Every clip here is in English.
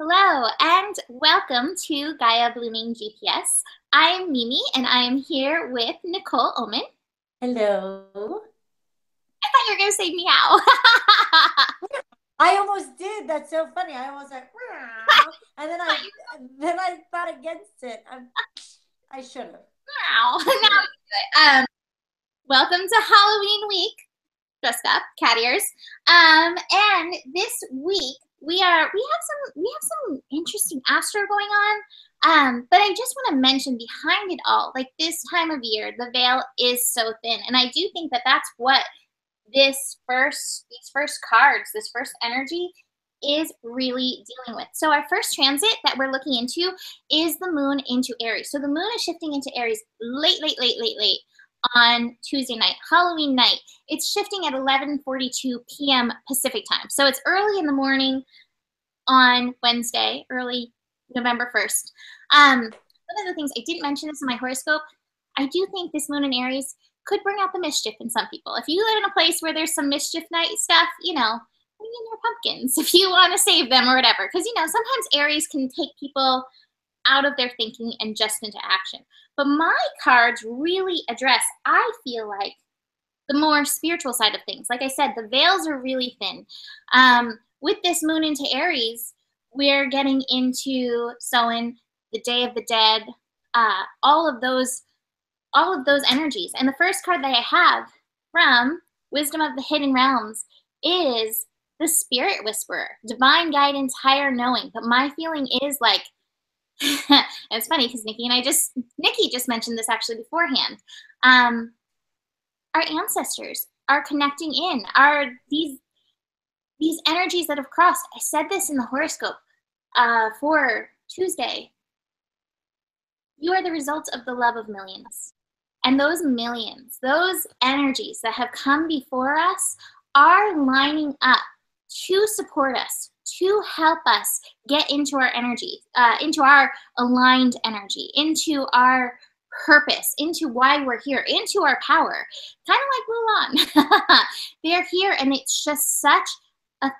Hello and welcome to Gaia Blooming GPS. I am Mimi and I am here with Nicole Oman. Hello. I thought you were going to say meow. I almost did. That's so funny. I almost like, "Meow," and then I thought against it. I should have. Meow. Now we do it. Welcome to Halloween week. Dressed up, cat ears. And this week we have some interesting astro going on. But I just want to mention behind it all, like this time of year, the veil is so thin, and I do think that that's what these first cards, this first energy is really dealing with. So our first transit that we're looking into is the moon into Aries. So the moon is shifting into Aries late on Tuesday night, Halloween night. It's shifting at 11:42 p.m. Pacific time. So it's early in the morning on Wednesday, early November 1st. One of the things, I didn't mention this in my horoscope, I do think this moon in Aries could bring out the mischief in some people. If you live in a place where there's some mischief night stuff, bring in your pumpkins if you want to save them or whatever. Because, sometimes Aries can take people out of their thinking and just into action. But my cards really address, I feel like, the more spiritual side of things. Like I said, the veils are really thin. With this moon into Aries, we're getting into Samhain, the Day of the Dead, all of those energies. And the first card that I have from Wisdom of the Hidden Realms is the Spirit Whisperer, Divine Guidance, Higher Knowing. But my feeling is like, and it's funny because Nikki just mentioned this actually beforehand. Our ancestors are connecting in. Are these energies that have crossed? I said this in the horoscope for Tuesday. You are the result of the love of millions. And those millions, those energies that have come before us are lining up to support us, to help us get into our energy, into our aligned energy, into our purpose, into why we're here, into our power. Kind of like Mulan. They're here, and it's just such a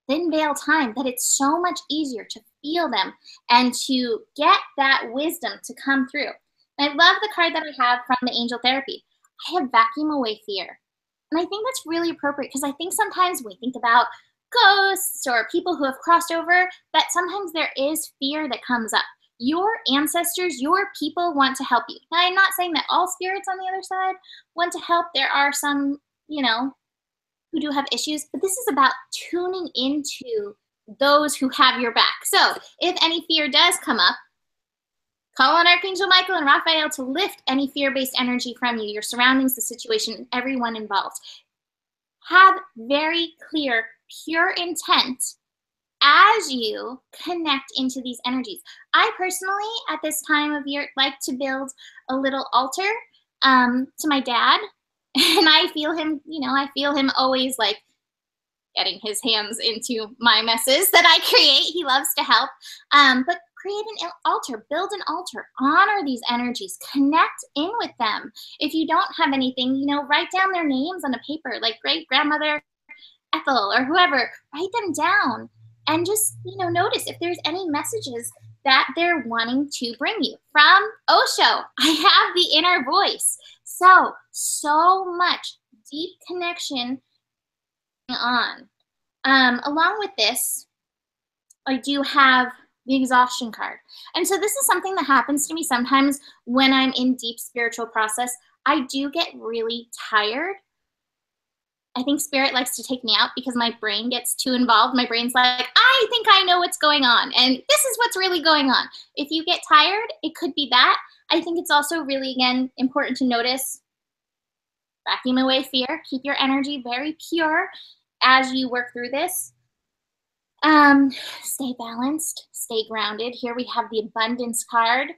thin veil time that it's so much easier to feel them and to get that wisdom to come through. And I love the card that I have from the Angel Therapy. I have Vacuum Away Fear. And I think that's really appropriate because I think sometimes when we think about ghosts or people who have crossed over, that sometimes there is fear that comes up. Your ancestors, your people want to help you. Now, I'm not saying that all spirits on the other side want to help. There are some, who do have issues, but this is about tuning into those who have your back. So if any fear does come up, call on Archangel Michael and Raphael to lift any fear-based energy from you, your surroundings, the situation, everyone involved. Have very clear, pure intent as you connect into these energies. I personally, at this time of year, like to build a little altar to my dad. And I feel him, always like getting his hands into my messes that I create. He loves to help. But create an altar, build an altar, honor these energies, connect in with them. If you don't have anything, write down their names on a paper, like great grandmother Ethel or whoever, write them down and just, notice if there's any messages that they're wanting to bring you. From Osho, I have the inner voice. So much deep connection on. Along with this, I do have the exhaustion card. And so this is something that happens to me sometimes when I'm in deep spiritual process. I do get really tired. I think spirit likes to take me out because my brain gets too involved. My brain's like, I think I know what's going on. And this is what's really going on. If you get tired, it could be that. I think it's also really, again, important to notice, vacuum away fear. Keep your energy very pure as you work through this. Stay balanced, stay grounded. Here we have the abundance card.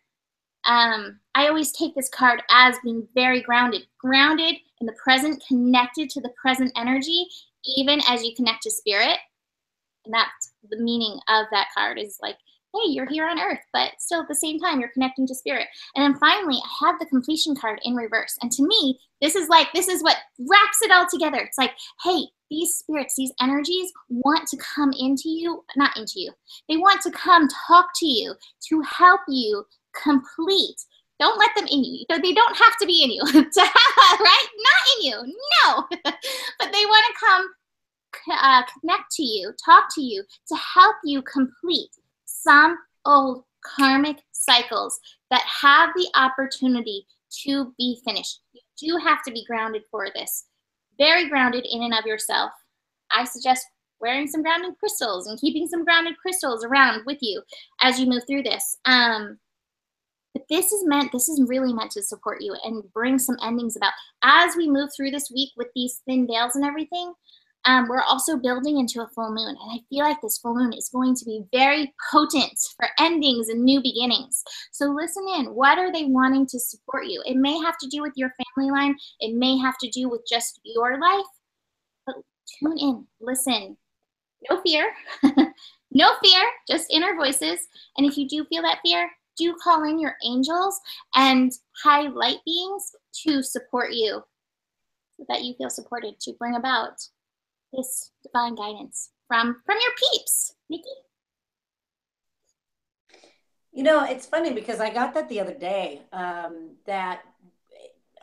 I always take this card as being very grounded in the present, connected to the present energy, even as you connect to spirit. And that's the meaning of that card, is like hey, you're here on Earth, but still at the same time, you're connecting to spirit. And then finally, I have the completion card in reverse. And to me, this is what wraps it all together. It's like, hey, these spirits, these energies want to come into you, not into you. They want to come talk to you to help you complete. Don't let them in you. They don't have to be in you, right? Not in you, no. But they want to come connect to you, talk to you, to help you complete some old karmic cycles that have the opportunity to be finished. You do have to be grounded for this. Very grounded in and of yourself. I suggest wearing some grounding crystals and keeping some grounded crystals around with you as you move through this. But this is really meant to support you and bring some endings about. As we move through this week with these thin veils and everything, we're also building into a full moon. And I feel like this full moon is going to be very potent for endings and new beginnings. So listen in. What are they wanting to support you? It may have to do with your family line. It may have to do with just your life. But tune in. Listen. No fear. No fear. Just inner voices. And if you do feel that fear, do call in your angels and high light beings to support you so that you feel supported to bring about this divine guidance from your peeps. Nikki? You know, it's funny because I got that the other day, that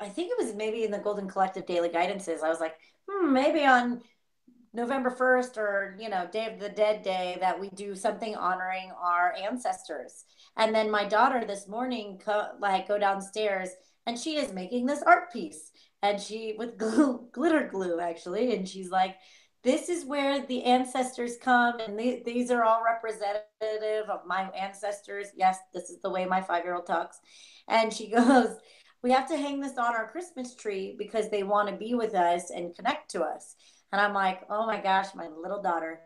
I think it was maybe in the Golden Collective Daily Guidances. I was like, maybe on November 1st or, Day of the Dead Day that we do something honoring our ancestors. And then my daughter this morning, go downstairs and she is making this art piece and she with glitter glue actually. And she's like, this is where the ancestors come. And these are all representative of my ancestors. Yes, this is the way my 5-year-old talks. And she goes, we have to hang this on our Christmas tree because they want to be with us and connect to us. And I'm like, oh my gosh, my little daughter,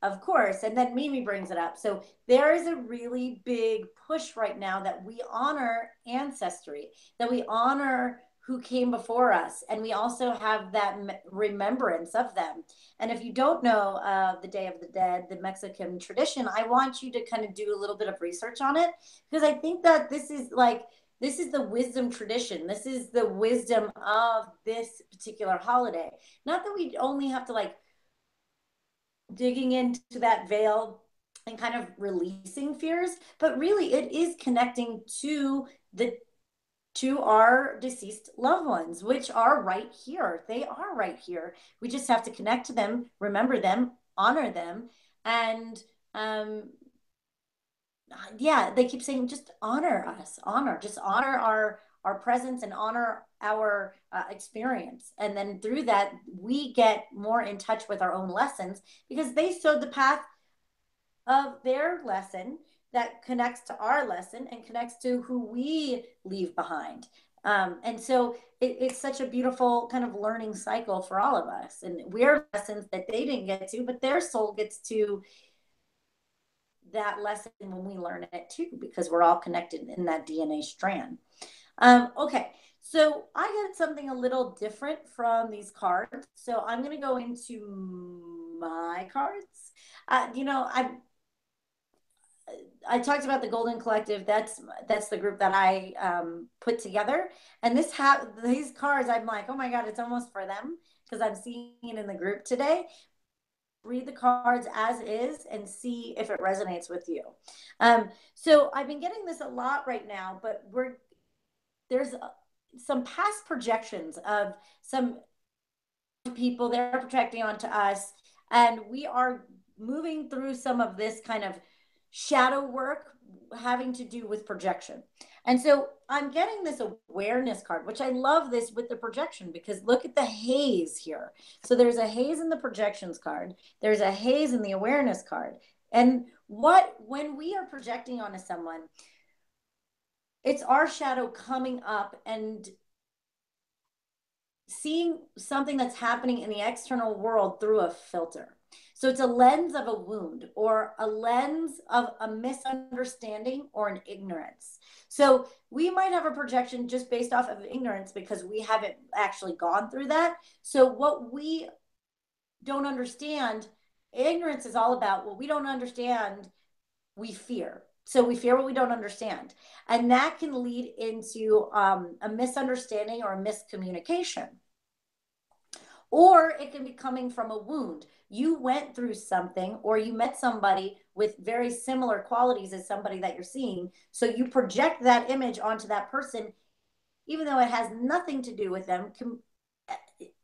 of course. And then Mimi brings it up. So there is a really big push right now that we honor ancestry, that we honor who came before us. And we also have that remembrance of them. And if you don't know the Day of the Dead, the Mexican tradition, I want you to kind of do a little bit of research on it, because I think that this is the wisdom tradition. This is the wisdom of this particular holiday. Not that we only have to digging into that veil and kind of releasing fears, but really it is connecting to our deceased loved ones, which are right here. They are right here. We just have to connect to them, remember them, honor them. And yeah, they keep saying, just honor us, just honor our presence and honor our experience. And then through that, we get more in touch with our own lessons, because they showed the path of their lesson that connects to our lesson and connects to who we leave behind. And so it's such a beautiful kind of learning cycle for all of us. And we're lessons that they didn't get to, but their soul gets to that lesson when we learn it too, because we're all connected in that DNA strand. Okay, so I got something a little different from these cards. So I'm going to go into my cards. I talked about the Golden Collective. That's the group that I put together. And these cards, I'm like, oh my God, it's almost for them, because I'm seeing it in the group today. Read the cards as is and see if it resonates with you. So I've been getting this a lot right now, but there's some past projections of some people they're projecting onto us, and we are moving through some of this kind of shadow work having to do with projection. And so I'm getting this awareness card, which I love this with the projection, because look at the haze here. So there's a haze in the projections card. There's a haze in the awareness card. And when we are projecting onto someone, it's our shadow coming up and seeing something that's happening in the external world through a filter. So it's a lens of a wound, or a lens of a misunderstanding or an ignorance. So we might have a projection just based off of ignorance because we haven't actually gone through that. So what we don't understand, ignorance is all about what we don't understand we fear. So we fear what we don't understand. And that can lead into a misunderstanding or a miscommunication. Or it can be coming from a wound. You went through something, or you met somebody with very similar qualities as somebody that you're seeing. So you project that image onto that person, even though it has nothing to do with them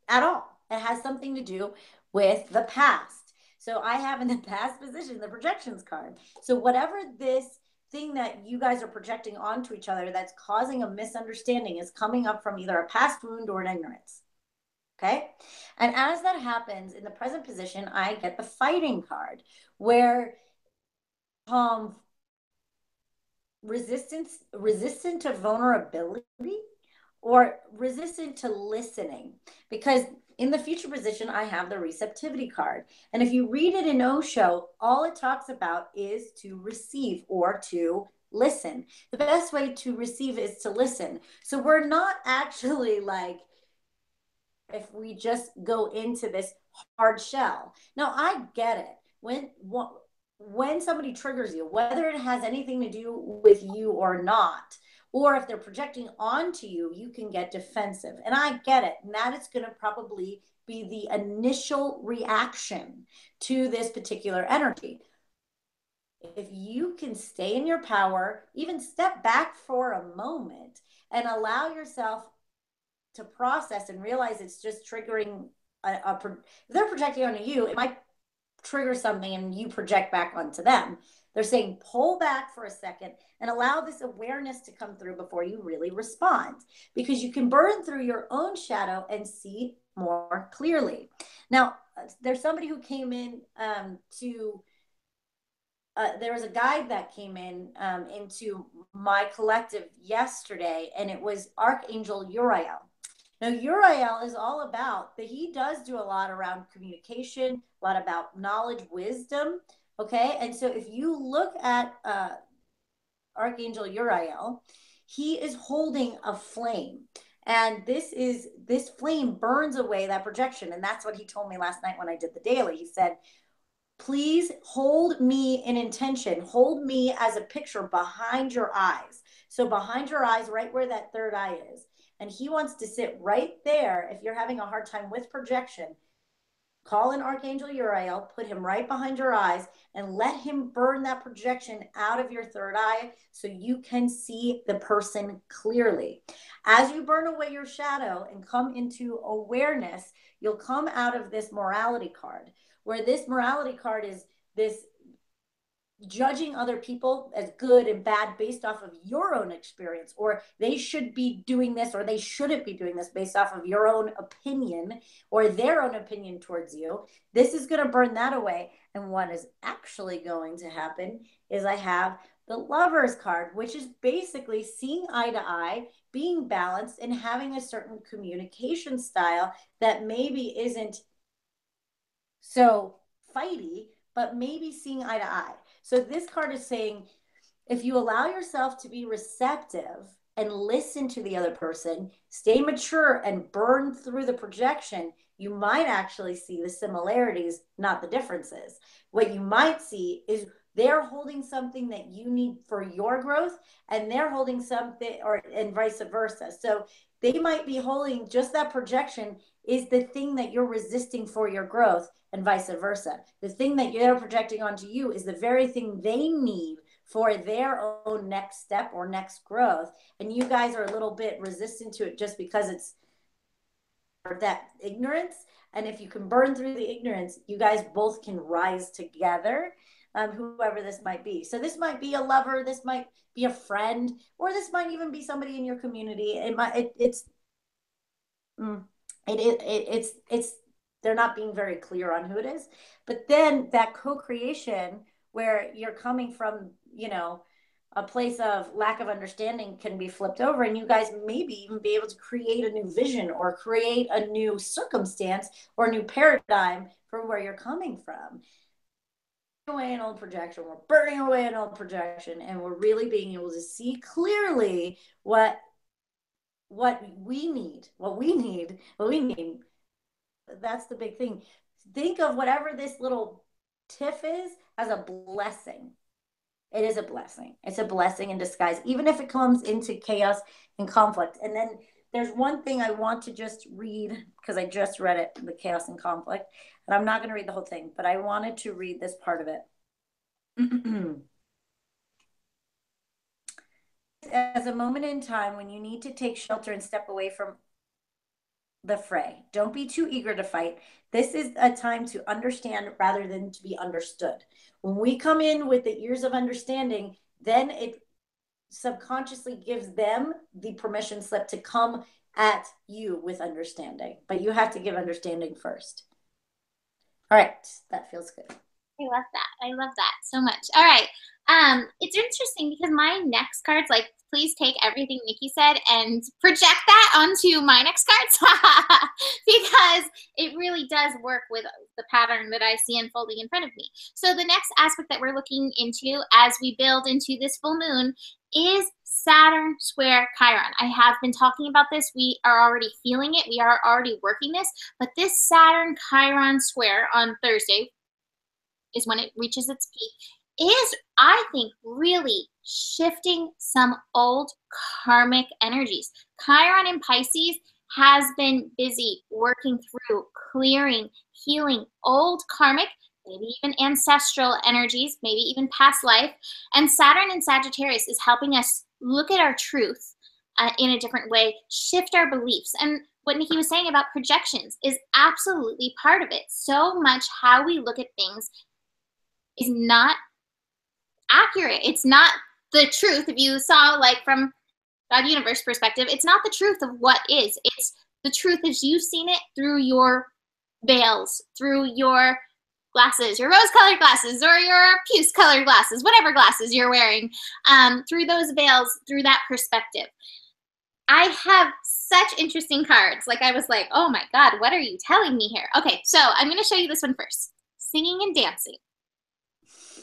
at all. It has something to do with the past. So I have in the past position the projections card. So whatever this thing that you guys are projecting onto each other that's causing a misunderstanding is coming up from either a past wound or an ignorance. Okay. And as that happens in the present position, I get the fighting card where resistant to vulnerability or resistant to listening, because in the future position I have the receptivity card, and if you read it in Osho, all it talks about is to receive or to listen. The best way to receive is to listen. So we're not actually like, if we just go into this hard shell. Now I get it. When somebody triggers you, whether it has anything to do with you or not, or if they're projecting onto you, you can get defensive. And I get it. And that is going to probably be the initial reaction to this particular energy. If you can stay in your power, even step back for a moment and allow yourself to process and realize it's just triggering if they're projecting onto you, it might trigger something and you project back onto them. They're saying pull back for a second and allow this awareness to come through before you really respond, because you can burn through your own shadow and see more clearly. Now, there's somebody who came in there was a guide that came in into my collective yesterday, and it was Archangel Uriel. Now, Uriel is all about that. He does do a lot around communication, a lot about knowledge, wisdom. Okay. And so if you look at Archangel Uriel, he is holding a flame. And this flame burns away that projection. And that's what he told me last night when I did the daily. He said, please hold me in intention. Hold me as a picture behind your eyes. So behind your eyes, right where that third eye is. And he wants to sit right there. If you're having a hard time with projection, call in Archangel Uriel, put him right behind your eyes, and let him burn that projection out of your third eye so you can see the person clearly. As you burn away your shadow and come into awareness, you'll come out of this morality card, where this morality card is this judging other people as good and bad based off of your own experience, or they should be doing this or they shouldn't be doing this based off of your own opinion or their own opinion towards you. This is going to burn that away. And what is actually going to happen is I have the Lovers card, which is basically seeing eye to eye, being balanced, and having a certain communication style that maybe isn't so fighty, but maybe seeing eye to eye. So this card is saying, if you allow yourself to be receptive and listen to the other person, stay mature and burn through the projection, you might actually see the similarities, not the differences. What you might see is they're holding something that you need for your growth, and they're holding something, and vice versa. So they might be holding just that projection is the thing that you're resisting for your growth, and vice versa. The thing that they're projecting onto you is the very thing they need for their own next step or next growth. And you guys are a little bit resistant to it just because it's that ignorance. And if you can burn through the ignorance, you guys both can rise together, whoever this might be. So this might be a lover, this might be a friend, or this might even be somebody in your community. It's they're not being very clear on who it is. But then that co-creation where you're coming from, a place of lack of understanding can be flipped over, and you guys maybe even be able to create a new vision or create a new circumstance or a new paradigm for where you're coming from. Away an old projection, we're burning away an old projection, and we're really being able to see clearly what we need. That's the big thing. Think of whatever this little tiff is as a blessing. It is a blessing. It's a blessing in disguise, even if it comes into chaos and conflict. And then there's one thing I want to just read because I just read it, the chaos and conflict. And I'm not going to read the whole thing, but I wanted to read this part of it. As a moment in time when you need to take shelter and step away from the fray. Don't be too eager to fight. This is a time to understand rather than to be understood. When we come in with the ears of understanding, then it subconsciously gives them the permission slip to come at you with understanding. But you have to give understanding first. All right, that feels good. I love that. I love that so much. All right. It's interesting because my next card's like, please take everything Nikki said and project that onto my next cards because it really does work with the pattern that I see unfolding in front of me. So the next aspect that we're looking into as we build into this full moon is Saturn square Chiron. I have been talking about this. We are already feeling it. We are already working this, but this Saturn Chiron square on Thursday is when it reaches its peak, is, I think, really shifting some old karmic energies. Chiron in Pisces has been busy working through, clearing, healing old karmic, maybe even ancestral energies, maybe even past life. And Saturn in Sagittarius is helping us look at our truth in a different way, shift our beliefs. And what Nikki was saying about projections is absolutely part of it. So much how we look at things is not accurate. It's not the truth. If you saw, like, from God universe perspective, it's not the truth of what is. It's the truth as you've seen it through your veils, through your glasses, your rose-colored glasses, or your puce-colored glasses, whatever glasses you're wearing, through those veils, through that perspective. I have such interesting cards. Like, I was like, oh my God, what are you telling me here? Okay, so I'm going to show you this one first. Singing and dancing.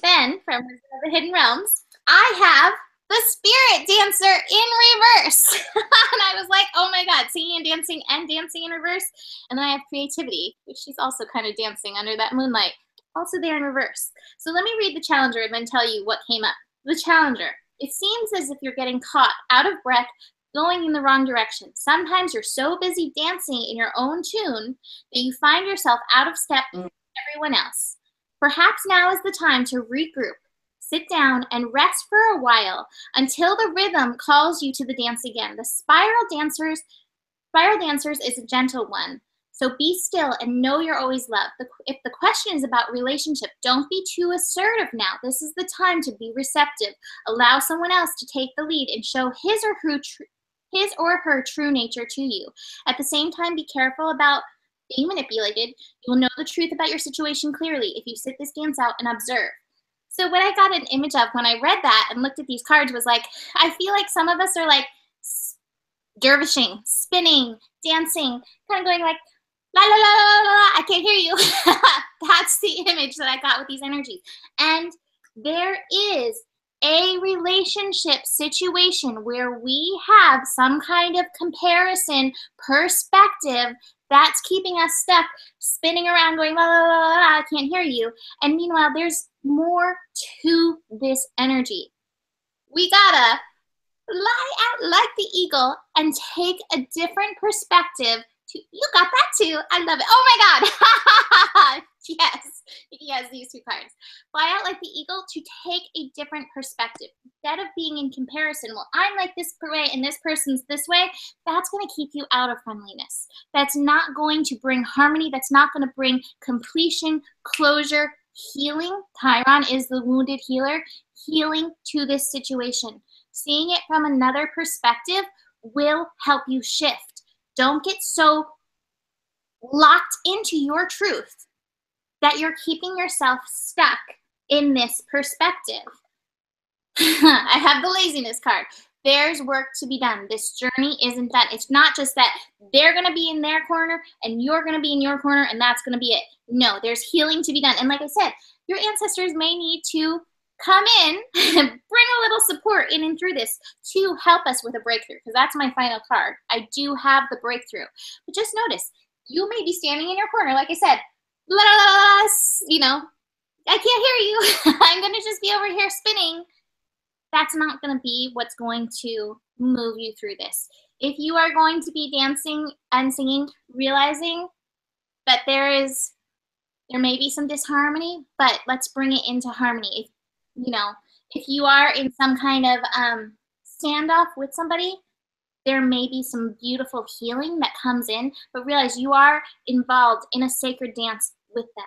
Then, from the Hidden Realms, I have the Spirit Dancer in reverse. And I was like, oh my God, singing and dancing in reverse. And then I have Creativity, which she's also kind of dancing under that moonlight, also there in reverse. So let me read the Challenger and then tell you what came up. The Challenger. It seems as if you're getting caught out of breath, going in the wrong direction. Sometimes you're so busy dancing in your own tune that you find yourself out of step with everyone else. Perhaps now is the time to regroup, sit down, and rest for a while until the rhythm calls you to the dance again. The Spiral Dancers is a gentle one, so be still and know you're always loved. If the question is about relationship, don't be too assertive now. This is the time to be receptive. Allow someone else to take the lead and show his or her true nature to you. At the same time, be careful about being manipulated. You will know the truth about your situation clearly if you sit this dance out and observe. So what I got an image of when I read that and looked at these cards was like, I feel like some of us are like dervishing, spinning, dancing, kind of going like, la la la la la, I can't hear you. That's the image that I got with these energies. And there is a relationship situation where we have some kind of comparison perspective that's keeping us stuck, spinning around going, la, la, la, la, la, I can't hear you. And meanwhile, there's more to this energy. We gotta lie out like the eagle and take a different perspective. You got that too. I love it. Oh my God. Yes. He has these two cards. Fly out like the eagle to take a different perspective. Instead of being in comparison, well, I'm like this way and this person's this way, that's going to keep you out of friendliness. That's not going to bring harmony. That's not going to bring completion, closure, healing. Chiron is the wounded healer, healing to this situation. Seeing it from another perspective will help you shift. Don't get so locked into your truth that you're keeping yourself stuck in this perspective. I have the laziness card. There's work to be done. This journey isn't done. It's not just that they're going to be in their corner and you're going to be in your corner and that's going to be it. No, there's healing to be done. And like I said, your ancestors may need to come in and bring a little support in and through this to help us with a breakthrough, because that's my final card. I do have the breakthrough. But just notice, you may be standing in your corner, like I said, you know, I can't hear you. I'm going to just be over here spinning that's not going to be what's going to move you through this. If you are going to be dancing and singing, realizing that there may be some disharmony, but let's bring it into harmony. If you are in some kind of standoff with somebody, there may be some beautiful healing that comes in, but realize you are involved in a sacred dance with them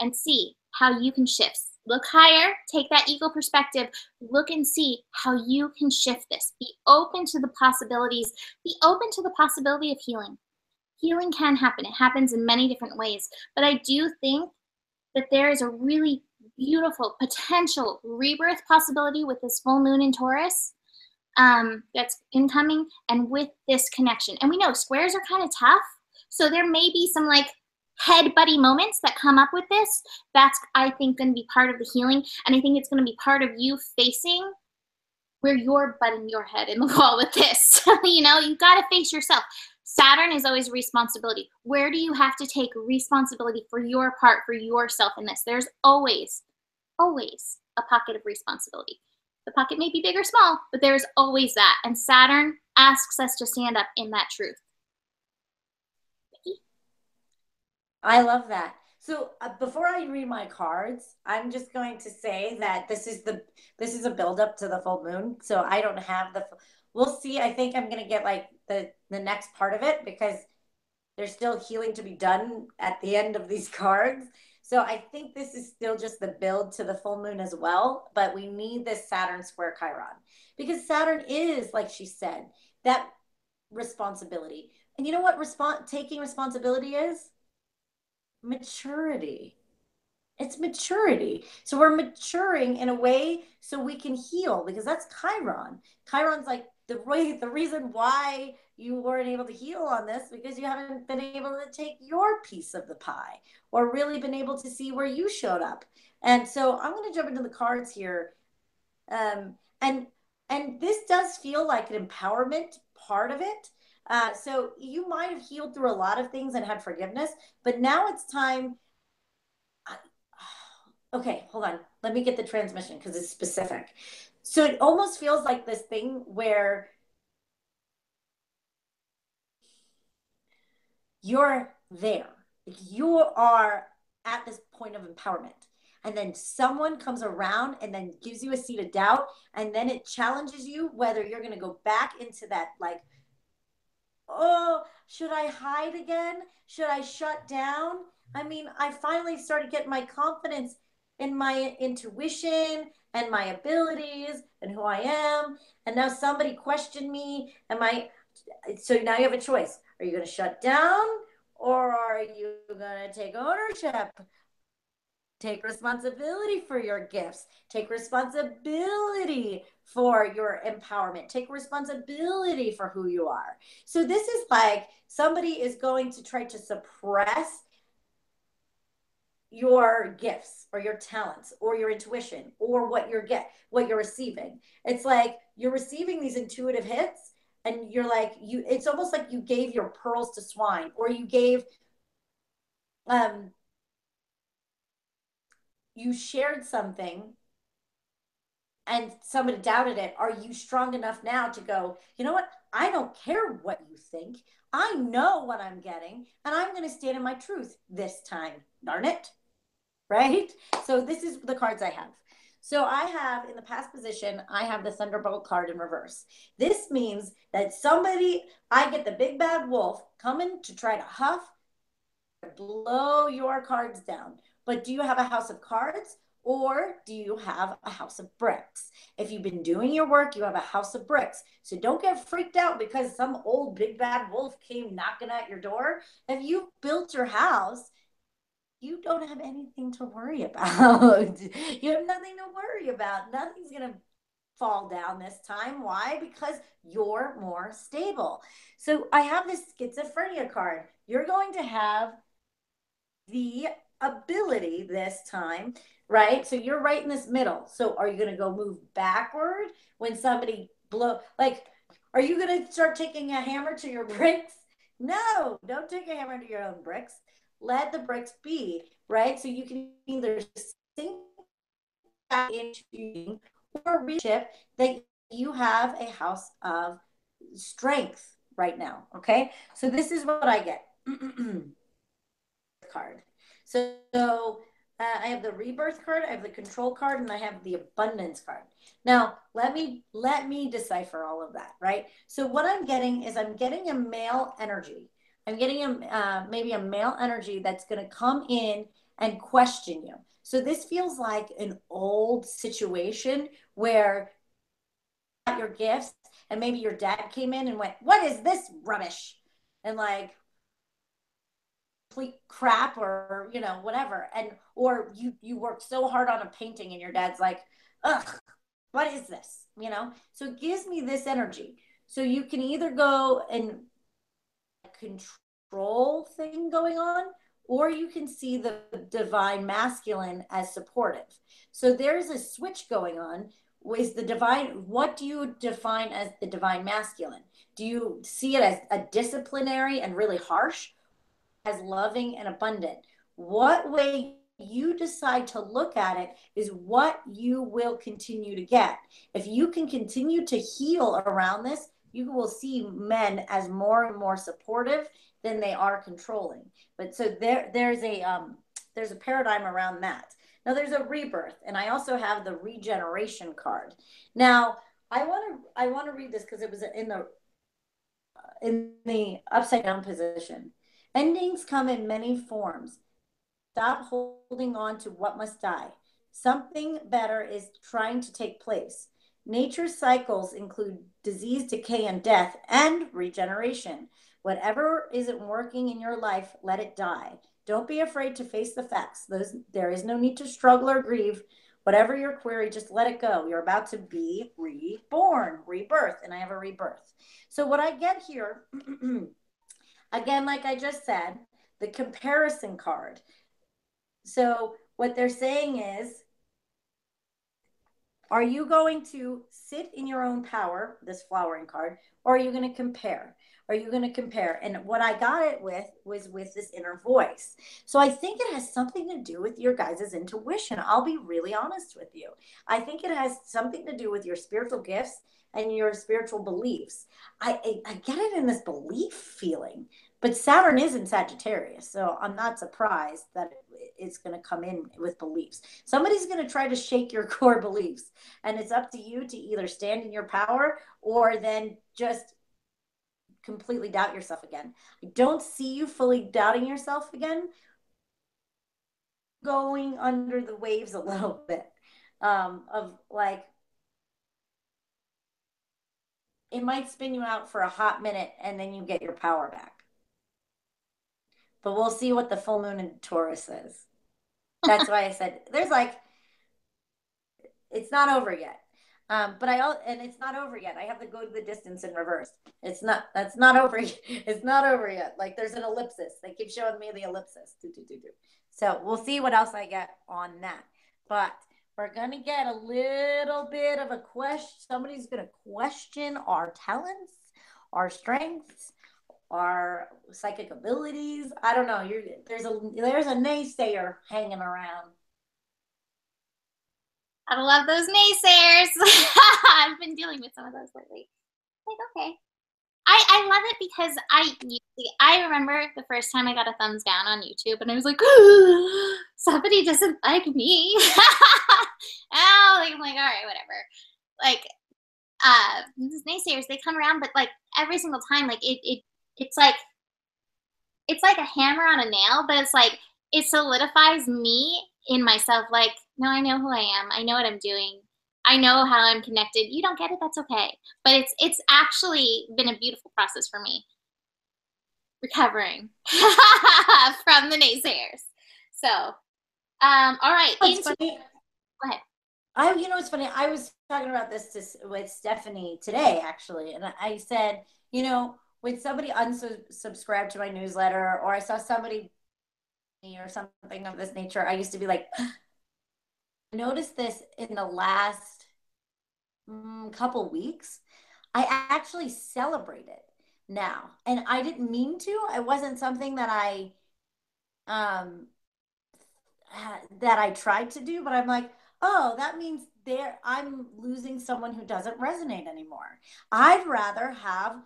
and see how you can shift. Look higher, take that ego perspective, look and see how you can shift this. Be open to the possibilities, be open to the possibility of healing. Healing can happen. It happens in many different ways, but I do think that there is a really beautiful potential rebirth possibility with this full moon in Taurus that's incoming and with this connection. And we know squares are kind of tough, so there may be some like head buddy moments that come up with this. That's, I think, going to be part of the healing, and I think it's going to be part of you facing where you're butting your head in the wall with this. You got to face yourself. Saturn is always responsibility. Where do you have to take responsibility for your part, for yourself in this? There's always, always a pocket of responsibility. The pocket may be big or small, but there's always that. And Saturn asks us to stand up in that truth. Vicky? I love that. So before I read my cards, I'm just going to say that this is a build up to the full moon. So I don't have we'll see. I think I'm going to get like the next part of it because there's still healing to be done at the end of these cards. So I think this is still just the build to the full moon as well, but we need this Saturn square Chiron because Saturn is, like she said, that responsibility. And you know what taking responsibility is? Maturity. It's maturity. So we're maturing in a way so we can heal because that's Chiron. Chiron's like the reason why you weren't able to heal on this because you haven't been able to take your piece of the pie or really been able to see where you showed up. And so I'm going to jump into the cards here. And this does feel like an empowerment part of it. So you might have healed through a lot of things and had forgiveness, but now it's time. Okay, hold on. Let me get the transmission because it's specific. So it almost feels like this thing where you're there. You are at this point of empowerment. And then someone comes around and then gives you a seed of doubt. And then it challenges you whether you're going to go back into that, like, oh, should I hide again? Should I shut down? I mean, I finally started getting my confidence in my intuition and my abilities and who I am. And now somebody questioned me. So now you have a choice. Are you going to shut down or are you going to take ownership? Take responsibility for your gifts. Take responsibility for your empowerment. Take responsibility for who you are. So this is like somebody is going to try to suppress your gifts or your talents or your intuition or what you're receiving. It's like you're receiving these intuitive hits and you're like it's almost like you gave your pearls to swine or you shared something and somebody doubted it. Are you strong enough now to go, you know what? I don't care what you think. I know what I'm getting and I'm going to stand in my truth this time. Darn it. Right? So this is the cards I have. So I have in the past position, I have the Thunderbolt card in reverse. This means that I get the big bad wolf coming to try to blow your cards down. But do you have a house of cards or do you have a house of bricks? If you've been doing your work, you have a house of bricks. So don't get freaked out because some old big bad wolf came knocking at your door. If you've built your house, you don't have anything to worry about. You have nothing to worry about. Nothing's going to fall down this time. Why? Because you're more stable. So I have this schizophrenia card. You're going to have the ability this time, right? So you're right in this middle. So are you going to go move backward when somebody are you going to start taking a hammer to your bricks? No, don't take a hammer to your own bricks. Let the bricks be, right? So you can either sink back into or relationship that you have a house of strength right now. Okay. So this is what I get. Card. So I have the rebirth card, I have the control card, and I have the abundance card. Now, let me decipher all of that, right? So what I'm getting is I'm getting a male energy. I'm getting maybe a male energy that's going to come in and question you. So this feels like an old situation where your gifts and maybe your dad came in and went, "What is this rubbish?" And like complete crap, or whatever, and or you work so hard on a painting and your dad's like, "Ugh, what is this?" So it gives me this energy. So you can either go and control thing going on, or you can see the divine masculine as supportive. So there's a switch going on. Is the divine, what do you define as the divine masculine? Do you see it as a disciplinary and really harsh, as loving and abundant? What way you decide to look at it is what you will continue to get. If you can continue to heal around this, you will see men as more and more supportive than they are controlling. But so there's a paradigm around that. Now there's a rebirth, and I also have the regeneration card. Now I want to read this because it was in the upside down position. Endings come in many forms. Stop holding on to what must die. Something better is trying to take place. Nature's cycles include disease, decay, and death, and regeneration. Whatever isn't working in your life, let it die. Don't be afraid to face the facts. There is no need to struggle or grieve. Whatever your query, just let it go. You're about to be reborn, rebirth, and I have a rebirth. So what I get here, again, like I just said, the comparison card. So what they're saying is, are you going to sit in your own power, this flowering card, or are you going to compare? Are you going to compare? And what I got it with was with this inner voice. So I think it has something to do with your guys' intuition. I'll be really honest with you. I think it has something to do with your spiritual gifts and your spiritual beliefs. I get it in this belief feeling, but Saturn is in Sagittarius, so I'm not surprised that it's going to come in with beliefs. Somebody's going to try to shake your core beliefs, and it's up to you to either stand in your power or then just completely doubt yourself again. I don't see you fully doubting yourself again, going under the waves a little bit, of like, it might spin you out for a hot minute and then you get your power back. But we'll see what the full moon in Taurus is. That's why I said there's like, it's not over yet. And it's not over yet. I have to go to the distance in reverse. That's not over. It's not over yet. Like there's an ellipsis. They keep showing me the ellipsis. So we'll see what else I get on that. But we're going to get a little bit of a question. Somebody's going to question our talents, our strengths, our psychic abilities. I don't know. There's a naysayer hanging around. I love those naysayers. I've been dealing with some of those lately. Like, okay. I love it because I remember the first time I got a thumbs down on YouTube and I was like, somebody doesn't like me. Oh, like, I'm like, all right, whatever. Like, these naysayers, they come around, but like every single time, like it's like a hammer on a nail, but it's like it solidifies me in myself. Like, no, I know who I am. I know what I'm doing. I know how I'm connected. You don't get it, that's okay. But it's actually been a beautiful process for me, recovering from the naysayers. So, all right. It's funny. Go ahead. It's funny. I was talking about this with Stephanie today, actually, and I said, when somebody unsubscribed to my newsletter, or I saw somebody or something of this nature, I used to be like, I noticed this in the last couple weeks. I actually celebrate it now, and I didn't mean to. It wasn't something that I tried to do, but I'm like, oh, that means I'm losing someone who doesn't resonate anymore. I'd rather have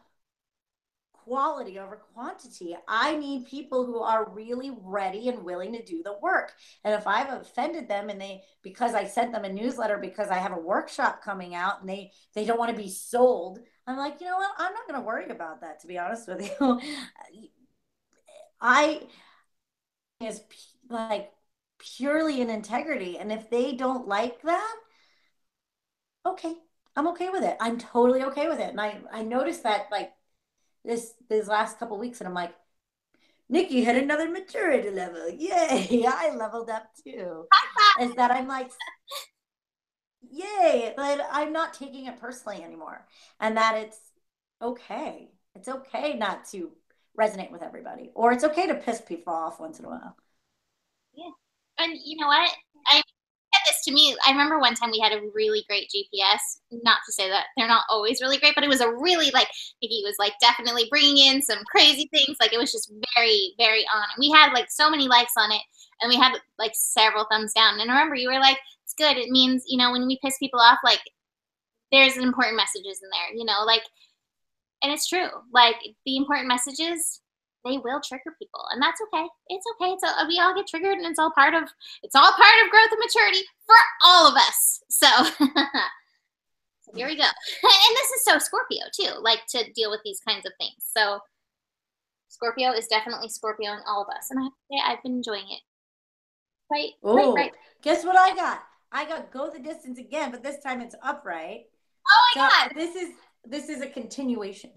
quality over quantity. I need people who are really ready and willing to do the work. And if I've offended them and because I sent them a newsletter because I have a workshop coming out and they don't want to be sold, I'm like, you know what? I'm not going to worry about that, to be honest with you. I is like purely in integrity. And if they don't like that, okay, I'm okay with it. I'm totally okay with it. And I noticed that like these last couple weeks, and I'm like, Nikki hit another maturity level. Yay, I leveled up too. Is that I'm like, yay, but I'm not taking it personally anymore. And that it's okay. It's okay not to resonate with everybody, or it's okay to piss people off once in a while. Yeah. And you know what? I said this to me. I remember one time we had a really great GPS. Not to say that they're not always really great, but it was a really like, he was like definitely bringing in some crazy things. Like it was just very, very on. And we had like so many likes on it, and we had like several thumbs down. And I remember you were like, it's good. It means, you know, when we piss people off, like there's important messages in there, you know, like, and it's true. Like the important messages, they will trigger people, and that's okay. It's okay. We all get triggered, and it's all part of growth and maturity for all of us. So, so here we go. And this is so Scorpio too, like to deal with these kinds of things. So Scorpio is definitely Scorpio in all of us, and I have to say I've been enjoying it. Quite right. Guess what I got? I got go the distance again, but this time it's upright. Oh my God! This is a continuation.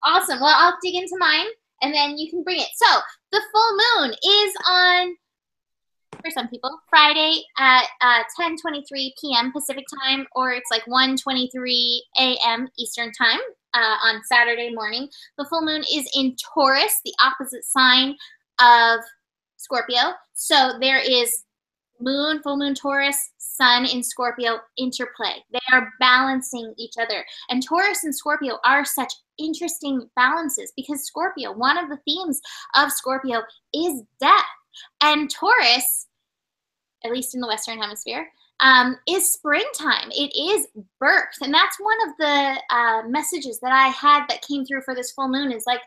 Awesome. Well, I'll dig into mine, and then you can bring it. So the full moon is on, for some people, Friday at 10:23 p.m. Pacific time, or it's like 1:23 a.m. Eastern time on Saturday morning. The full moon is in Taurus, the opposite sign of Scorpio. So there is moon, full moon Taurus, sun in Scorpio interplay. They are balancing each other. And Taurus and Scorpio are such interesting balances because Scorpio, one of the themes of Scorpio is death. And Taurus, at least in the Western Hemisphere, is springtime. It is birth. And that's one of the messages that I had that came through for this full moon is like,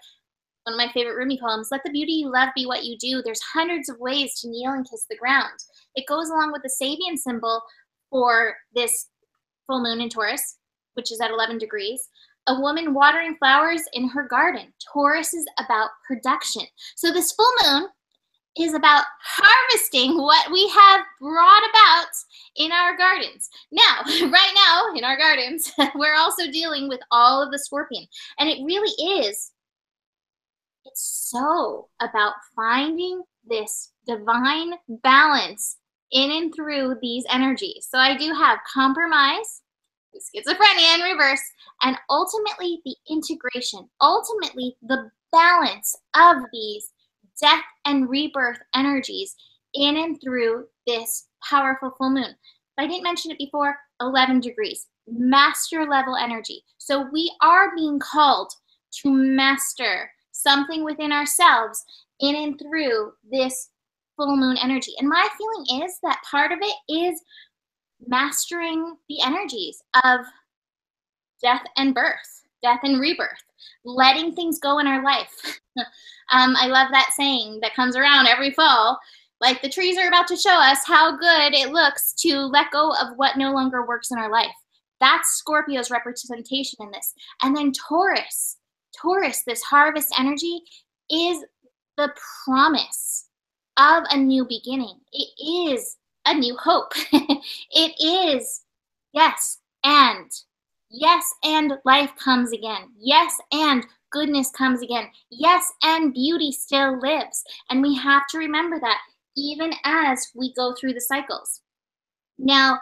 one of my favorite Rumi poems, let the beauty you love be what you do. There's hundreds of ways to kneel and kiss the ground. It goes along with the Sabian symbol for this full moon in Taurus, which is at 11 degrees. A woman watering flowers in her garden. Taurus is about production. So this full moon is about harvesting what we have brought about in our gardens. Now, right now in our gardens, we're also dealing with all of the scorpion. And it really is, it's so about finding this divine balance in and through these energies. So I do have compromise, schizophrenia in reverse, and ultimately the integration, ultimately the balance of these death and rebirth energies in and through this powerful full moon. But I didn't mention it before, 11 degrees, master level energy. So we are being called to master something within ourselves in and through this full moon energy. And my feeling is that part of it is mastering the energies of death and birth, death and rebirth, letting things go in our life. I love that saying that comes around every fall. Like the trees are about to show us how good it looks to let go of what no longer works in our life. That's Scorpio's representation in this. And then Taurus, this harvest energy, is the promise of a new beginning. It is a new hope. It is, yes, and life comes again. Yes, and goodness comes again. Yes, and beauty still lives. And we have to remember that even as we go through the cycles. Now,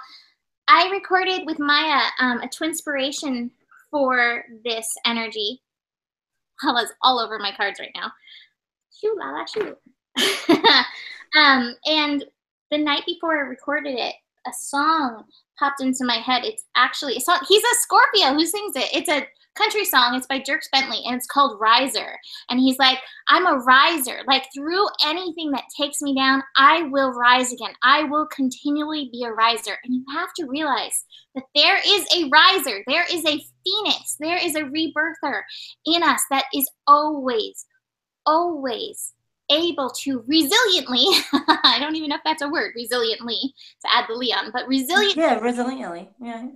I recorded with Maya a twinspiration for this energy. I was all over my cards right now. Shoo, la, la, shoo. And the night before I recorded it, a song popped into my head. It's actually a song. He's a Scorpio who sings it. It's a country song. It's by Dierks Bentley, and it's called Riser. And he's like, I'm a riser. Like, through anything that takes me down, I will rise again. I will continually be a riser. And you have to realize that there is a riser. There is a phoenix. There is a rebirther in us that is always, always able to resiliently, I don't even know if that's a word, resiliently, to add the Leon, but resilient. Yeah, resiliently. Yeah.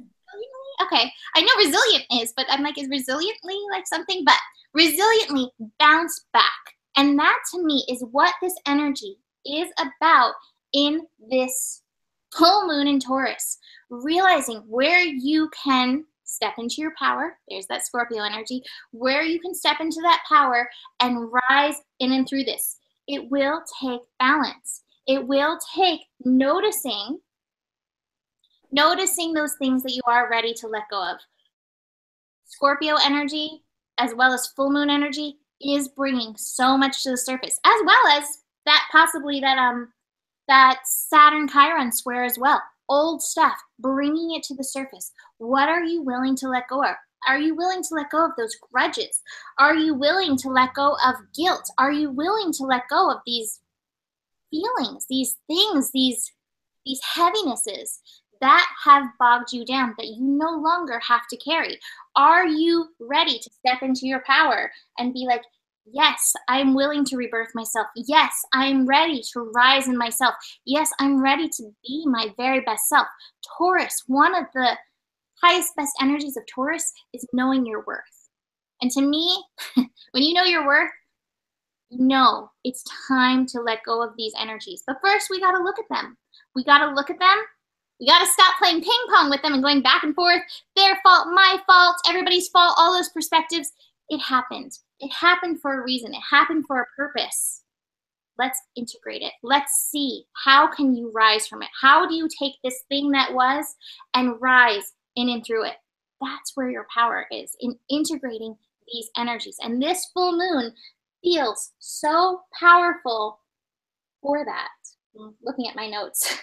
Okay, I know resilient is, but I'm like, is resiliently like something? But resiliently bounce back. And that to me is what this energy is about in this full moon in Taurus. Realizing where you can step into your power, there's that Scorpio energy, where you can step into that power and rise in and through this. It will take balance. It will take noticing those things that you are ready to let go of. Scorpio energy, as well as full moon energy, is bringing so much to the surface, as well as that possibly that Saturn Chiron square as well. Old stuff, bringing it to the surface. What are you willing to let go of? Are you willing to let go of those grudges? Are you willing to let go of guilt? Are you willing to let go of these feelings, these things, these heavinesses that have bogged you down that you no longer have to carry? Are you ready to step into your power and be like, yes, I'm willing to rebirth myself. Yes, I'm ready to rise in myself. Yes, I'm ready to be my very best self. Taurus, one of the highest, best energies of Taurus is knowing your worth. And to me, when you know your worth, no, it's time to let go of these energies. But first, we got to look at them. We got to look at them. We got to stop playing ping pong with them and going back and forth. Their fault, my fault, everybody's fault, all those perspectives. It happened. It happened for a reason. It happened for a purpose. Let's integrate it. Let's see, how can you rise from it? How do you take this thing that was and rise in and through it? That's where your power is, in integrating these energies. And this full moon feels so powerful for that. I'm looking at my notes.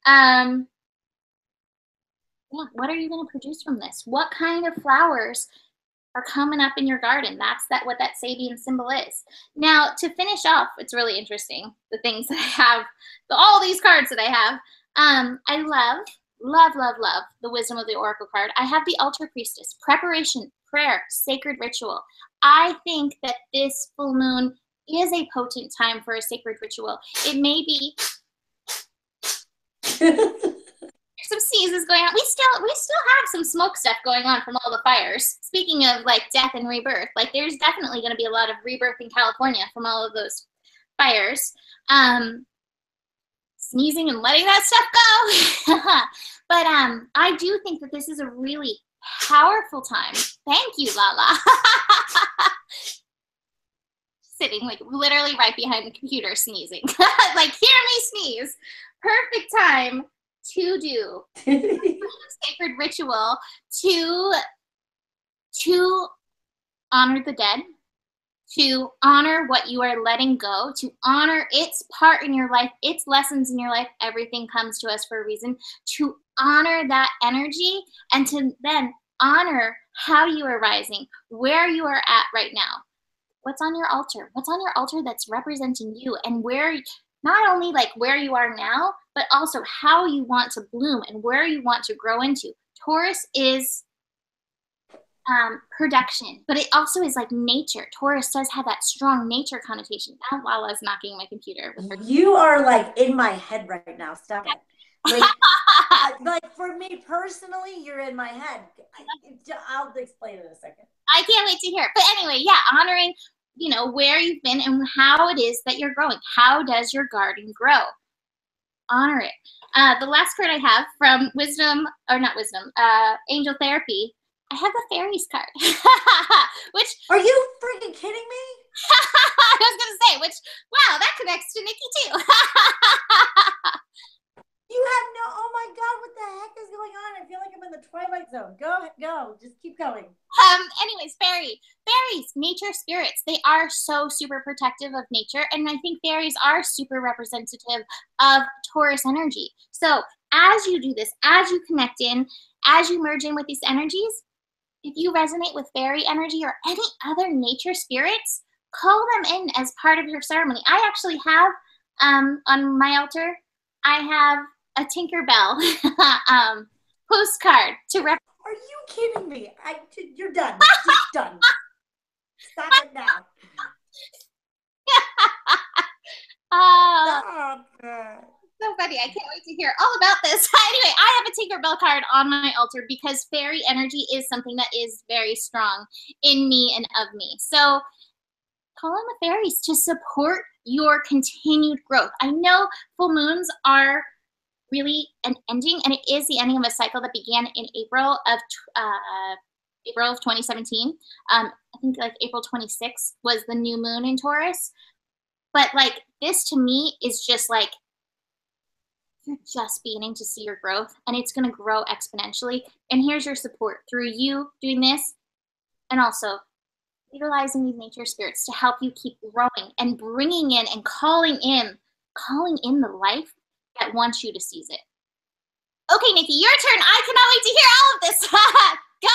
Yeah, what are you going to produce from this? What kind of flowers are coming up in your garden? That's what that Sabian symbol is. Now, to finish off, it's really interesting, the things that I have, all these cards that I have. I love the Wisdom of the Oracle card. I have the Altar Priestess, preparation, prayer, sacred ritual. I think that this full moon is a potent time for a sacred ritual. It may be some sneezes going on. We still have some smoke stuff going on from all the fires. Speaking of like death and rebirth, like there's definitely going to be a lot of rebirth in California from all of those fires. Sneezing and letting that stuff go. But I do think that this is a really powerful time. Thank you, Lala. Sitting like literally right behind the computer sneezing. Like, hear me sneeze. Perfect time to do a sacred ritual to honor the dead, to honor what you are letting go, to honor its part in your life, its lessons in your life. Everything comes to us for a reason. To honor that energy and to then honor how you are rising, where you are at right now. What's on your altar? What's on your altar that's representing you, and where, not only like where you are now, but also how you want to bloom and where you want to grow into. Taurus is production, but it also is like nature. Taurus does have that strong nature connotation. Now Lala's knocking my computer with her. You are like in my head right now. Stop it. Like for me personally, you're in my head. I'll explain in a second. I can't wait to hear it. But anyway, yeah, honoring, you know, where you've been and how it is that you're growing. How does your garden grow? Honor it. The last card I have from Angel Therapy, I have the Fairies card. Which, are you freaking kidding me? I was gonna say, wow, that connects to Nikki too. You have no, oh my God, what the heck is going on? I feel like I'm in the Twilight Zone. Go, just keep going. Anyways, fairies, nature spirits, they are so super protective of nature. And I think fairies are super representative of Taurus energy. So as you do this, as you connect in, as you merge in with these energies, If you resonate with fairy energy or any other nature spirits, call them in as part of your ceremony. I actually have on my altar, I have a Tinkerbell postcard to represent. Are you kidding me? You're done. Just done. Stop it now. Stop it. So funny. I can't wait to hear all about this. Anyway, I have a Tinkerbell card on my altar because fairy energy is something that is very strong in me and of me. So call on the fairies to support your continued growth. I know full moons are really an ending, and it is the ending of a cycle that began in April of 2017. I think like April 26th was the new moon in Taurus. But like this to me is just like you're just beginning to see your growth, and it's going to grow exponentially. And here's your support through you doing this, and also utilizing these nature spirits to help you keep growing and bringing in and calling in the life that wants you to seize it. Okay, Nikki, your turn. I cannot wait to hear all of this. Go.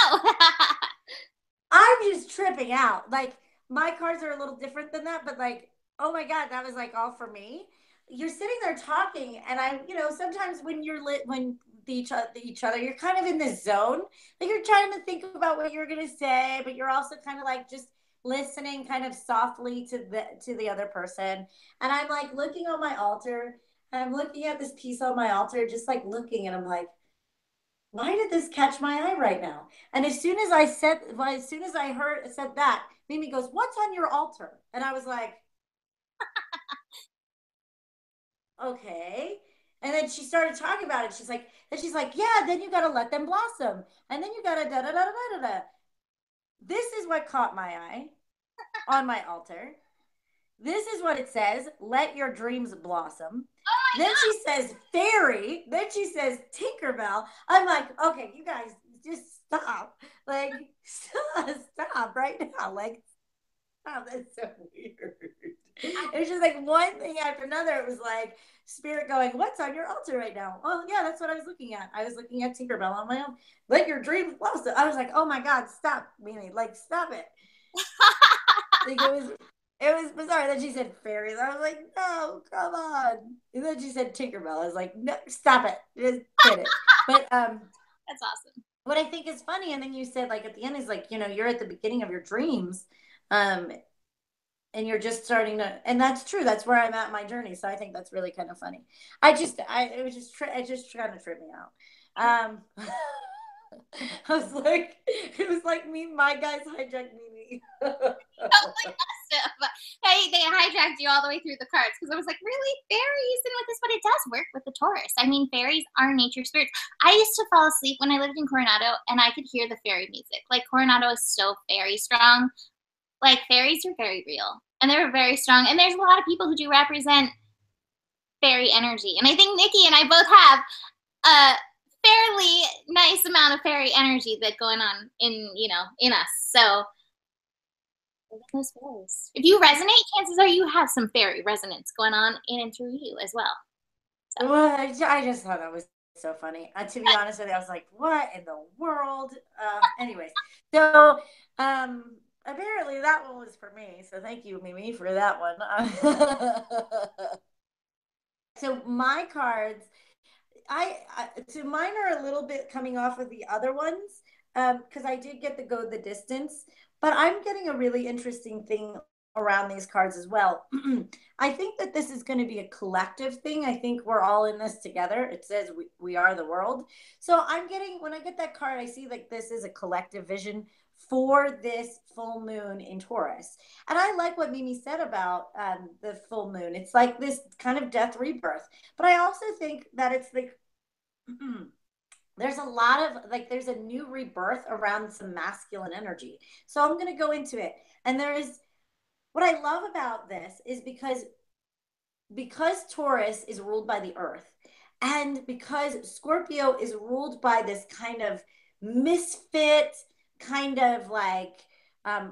I'm just tripping out. Like, my cards are a little different than that, but like, oh my God, that was like all for me. You're sitting there talking, and sometimes when you're when each other, you're kind of in this zone. Like, you're trying to think about what you're gonna say, but you're also kind of like just listening kind of softly to the other person. And I'm like looking on my altar, and I'm looking at this piece on my altar, just like looking, and I'm like, why did this catch my eye right now? And as soon as I said that, Mimi goes, "What's on your altar?" And I was like, okay. And then she started talking about it. She's like, yeah, then you got to let them blossom. And then you got to da da da da da da. This is what caught my eye on my altar. This is what it says: let your dreams blossom. Then she says fairy. Then she says Tinkerbell. I'm like, okay, you guys just stop. Like, stop right now. Like, stop. That's so weird. It was just like one thing after another. It was like spirit going, what's on your altar right now? Oh, yeah, that's what I was looking at. I was looking at Tinkerbell on my own. Let your dreams blossom. I was like, oh my God, stop, Mimi. Like, stop it. Like, it was bizarre. Then she said fairies. I was like, no, come on. And then she said Tinkerbell. I was like, no, stop it. Just quit it. But that's awesome. What I think is funny, and then you said like at the end is like, you're at the beginning of your dreams. And you're just starting to, and that's true. That's where I'm at in my journey. So I think that's really kind of funny. It just kind of tripped me out. It was like me, my guys hijacked me. They hijacked you all the way through the cards because I was like, really, fairies and with this, but it does work with the Taurus. I mean, fairies are nature spirits. I used to fall asleep when I lived in Coronado, and I could hear the fairy music. Like, Coronado is so fairy strong. Like, fairies are very real, and they're very strong. And there's a lot of people who do represent fairy energy. And I think Nikki and I both have a fairly nice amount of fairy energy that's going on in us. So those fairies. If you resonate, chances are you have some fairy resonance going on in and through you as well. So. Well, I just thought that was so funny. To be honest with you, I was like, what in the world? Anyways, so apparently that one was for me. So thank you, Mimi, for that one. So my cards, so mine are a little bit coming off of the other ones because I did get to go the distance, but I'm getting a really interesting thing around these cards as well. I think that this is going to be a collective thing. I think we're all in this together. It says we are the world. So when I get that card, I see like this is a collective vision for this full moon in Taurus. And I like what Mimi said about the full moon. It's like this kind of death rebirth. But I also think that it's like, there's a lot of like, there's a new rebirth around some masculine energy. So I'm going to go into it. And what I love about this is because Taurus is ruled by the earth, and because Scorpio is ruled by this kind of misfit, kind of like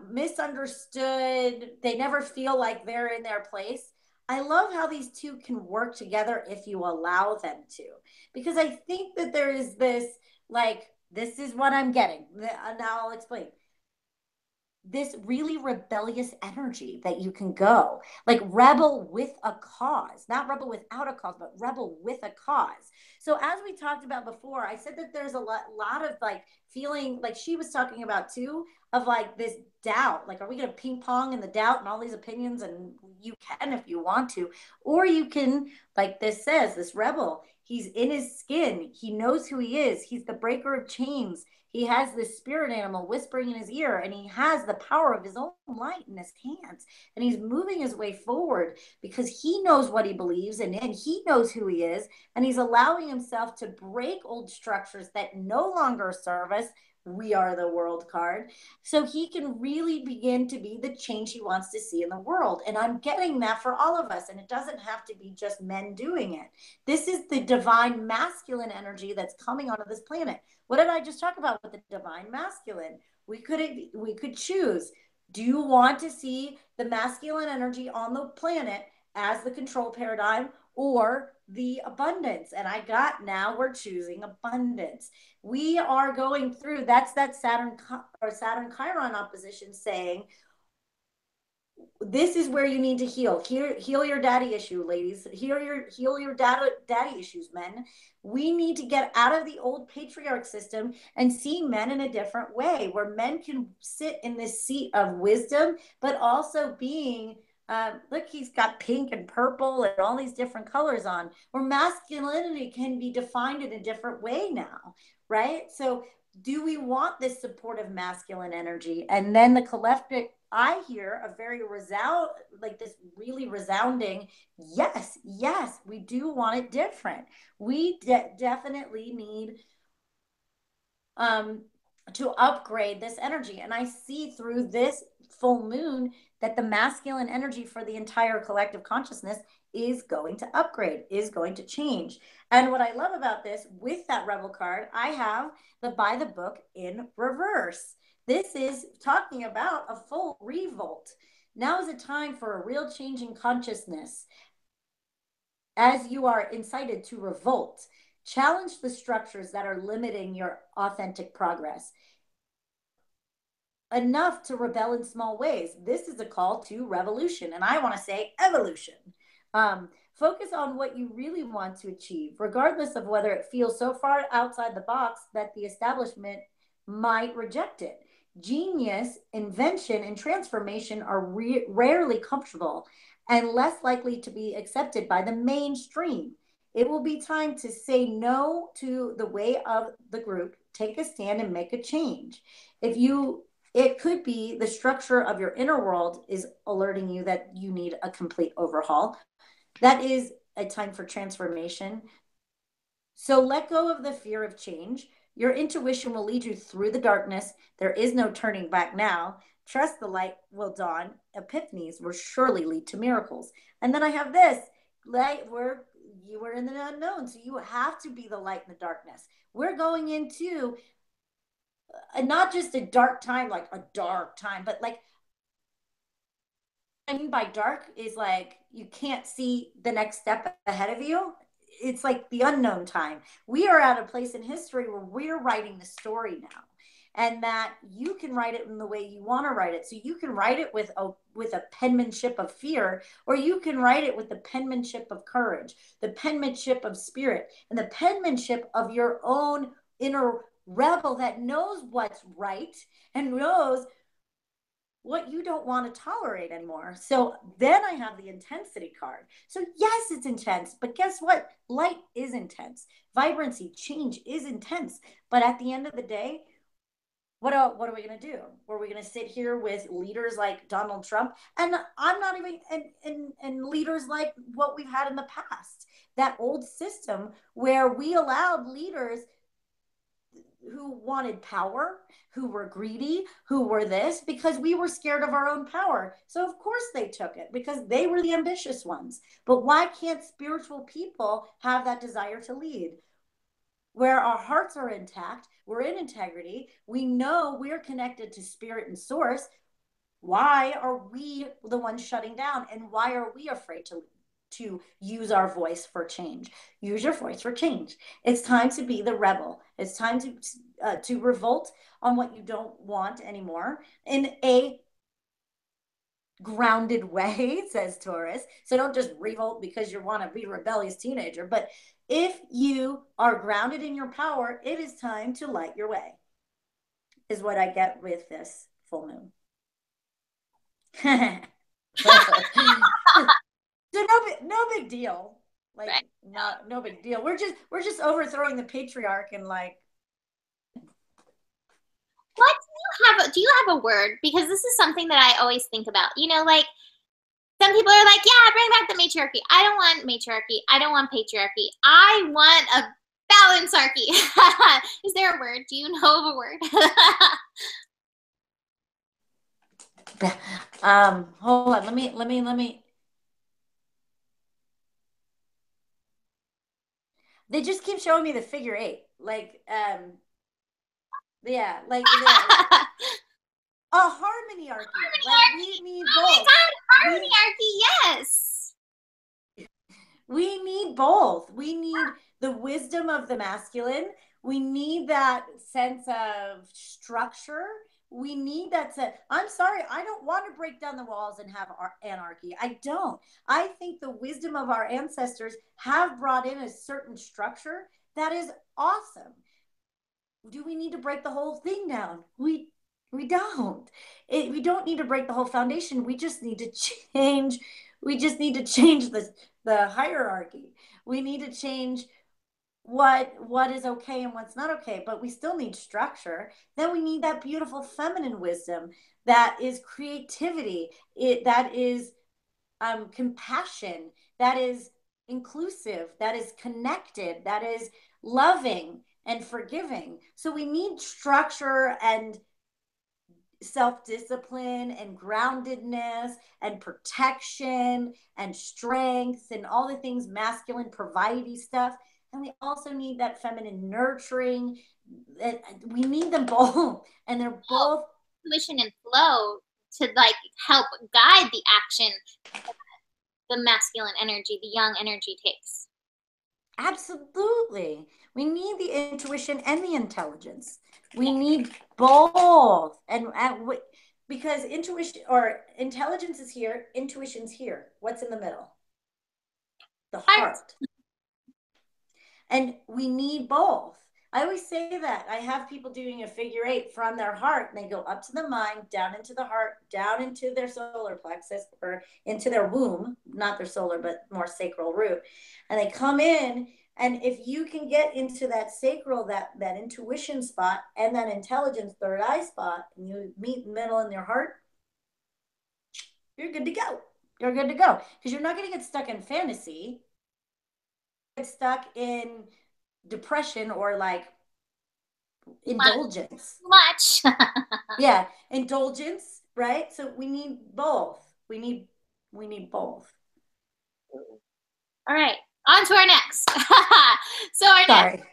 misunderstood, they never feel like they're in their place. I love how these two can work together if you allow them to, because I think that there is this like This is what I'm getting. Now I'll explain. This really rebellious energy that you can go like rebel with a cause, not rebel without a cause, but rebel with a cause. So as we talked about before, I said that there's a lot of like feeling like she was talking about too, of like this doubt, like are we going to ping pong in the doubt and all these opinions, and you can if you want to, or you can, like this says, this rebel, he's in his skin, he knows who he is, he's the breaker of chains, he has this spirit animal whispering in his ear, and he has the power of his own light in his hands. And he's moving his way forward because he knows what he believes and he knows who he is. And he's allowing himself to break old structures that no longer serve us. We are the world card. So he can really begin to be the change he wants to see in the world. And I'm getting that for all of us. And it doesn't have to be just men doing it. This is the divine masculine energy that's coming onto this planet. What did I just talk about with the divine masculine? We could choose. Do you want to see the masculine energy on the planet as the control paradigm or the abundance? And I got, now we're choosing abundance. We are going through, that's that Saturn or Saturn Chiron opposition saying, this is where you need to heal. Heal your daddy issue, ladies. Heal your daddy issues, men. We need to get out of the old patriarch system and see men in a different way, where men can sit in this seat of wisdom, but also being, look, he's got pink and purple and all these different colors on, where masculinity can be defined in a different way now, right? So do we want this supportive masculine energy? And then the collective, I hear a very resound, like this really resounding, yes, yes, we do want it different. We definitely need to upgrade this energy. And I see through this full moon that the masculine energy for the entire collective consciousness is going to upgrade, is going to change. And what I love about this, with that rebel card, I have the by the book in reverse. This is talking about a full revolt. Now is a time for a real change in consciousness. As you are incited to revolt, challenge the structures that are limiting your authentic progress. Enough to rebel in small ways. This is a call to revolution, and I want to say evolution. Focus on what you really want to achieve, regardless of whether it feels so far outside the box that the establishment might reject it. Genius, invention, and transformation are rarely comfortable and less likely to be accepted by the mainstream. It will be time to say no to the way of the group, take a stand, and make a change. If you It could be the structure of your inner world is alerting you that you need a complete overhaul. That is a time for transformation. So let go of the fear of change. Your intuition will lead you through the darkness. There is no turning back now. Trust the light will dawn. Epiphanies will surely lead to miracles. And then I have this light where you were in the unknown. So you have to be the light in the darkness. We're going into not just a dark time, like a dark time, but like, I mean by dark is like you can't see the next step ahead of you. It's like the unknown time. We are at a place in history where we're writing the story now, and that you can write it in the way you want to write it. So you can write it with a penmanship of fear, or you can write it with the penmanship of courage, the penmanship of spirit, and the penmanship of your own inner rebel that knows what's right and knows what you don't want to tolerate anymore. So then I have the intensity card. So yes, it's intense, but guess what? Light is intense. Vibrancy, change is intense. But at the end of the day, what are we going to do? Are we going to sit here with leaders like Donald Trump? And I'm not even, and leaders like what we've had in the past, that old system where we allowed leaders who wanted power, who were greedy, who were this, because we were scared of our own power. So of course they took it because they were the ambitious ones. But why can't spiritual people have that desire to lead? Where our hearts are intact, we're in integrity, we know we're connected to spirit and source. Why are we the ones shutting down? And why are we afraid to lead? to use our voice for change. Use your voice for change. It's time to be the rebel. It's time to revolt on what you don't want anymore in a grounded way, says Taurus. So don't just revolt because you want to be a rebellious teenager. But if you are grounded in your power, it is time to light your way, is what I get with this full moon. So no big deal. Like right. no big deal. We're just overthrowing the patriarch and like. What do you have a word? Because this is something that I always think about. You know, like some people are like, yeah, bring back the matriarchy. I don't want matriarchy. I don't want patriarchy. I want a balancearchy. Is there a word? Do you know of a word? Hold on. Let me. They just keep showing me the figure 8. Like, yeah, like a harmonyarchy. Like we need both. Oh my God, harmonyarchy, yes. We need both. We need the wisdom of the masculine. We need that sense of structure. We need that I'm sorry, I don't want to break down the walls and have anarchy. I don't. I think the wisdom of our ancestors have brought in a certain structure that is awesome. Do we need to break the whole thing down? We don't. We don't need to break the whole foundation. We just need to change. We just need to change the hierarchy. We need to change what is okay and what's not okay, but we still need structure. Then we need that beautiful feminine wisdom that is creativity, that is compassion, that is inclusive, that is connected, that is loving and forgiving. So we need structure and self-discipline and groundedness and protection and strength and all the things masculine providey stuff. And we also need that feminine nurturing. We need them both, and they're both intuition and flow to like help guide the action the masculine energy, the yang energy takes. Absolutely. We need the intuition and the intelligence. We need both. And because intuition or intelligence is here, intuition's here. What's in the middle? The heart. And we need both. I always say that. I have people doing a figure 8 from their heart, and they go up to the mind, down into the heart, down into their solar plexus, or into their womb, not their solar, but more sacral root. And they come in, and if you can get into that sacral, that intuition spot, and that intelligence third eye spot, and you meet in the middle in your heart, you're good to go. You're good to go. Because you're not going to get stuck in fantasy. Get stuck in depression or like indulgence. Much. Yeah, indulgence, right? So we need both. We need both. All right, on to our next. So our sorry. Next.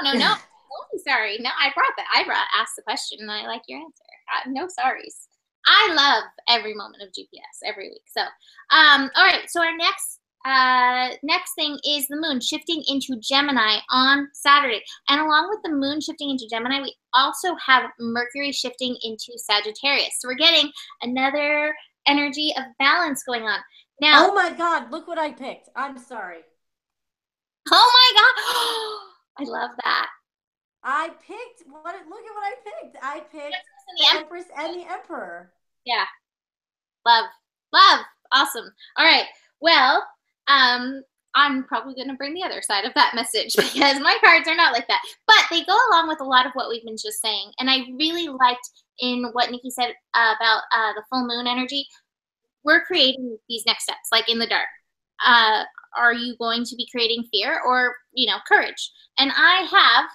No. Don't be sorry. No, I asked the question, and I like your answer. No sorries. I love every moment of GPS every week. So, all right. So our next thing is the moon shifting into Gemini on Saturday. And along with the moon shifting into Gemini, we also have Mercury shifting into Sagittarius. So we're getting another energy of balance going on. Now, oh my God, look what I picked. I'm sorry. Oh my God. I love that. I picked look at what I picked. I picked the Empress and the Emperor. Yeah. Love. Awesome. All right. Well, I'm probably going to bring the other side of that message because my cards are not like that. But they go along with a lot of what we've been just saying. And I really liked in what Nikki said about the full moon energy. We're creating these next steps, like in the dark. Are you going to be creating fear or, courage? And I have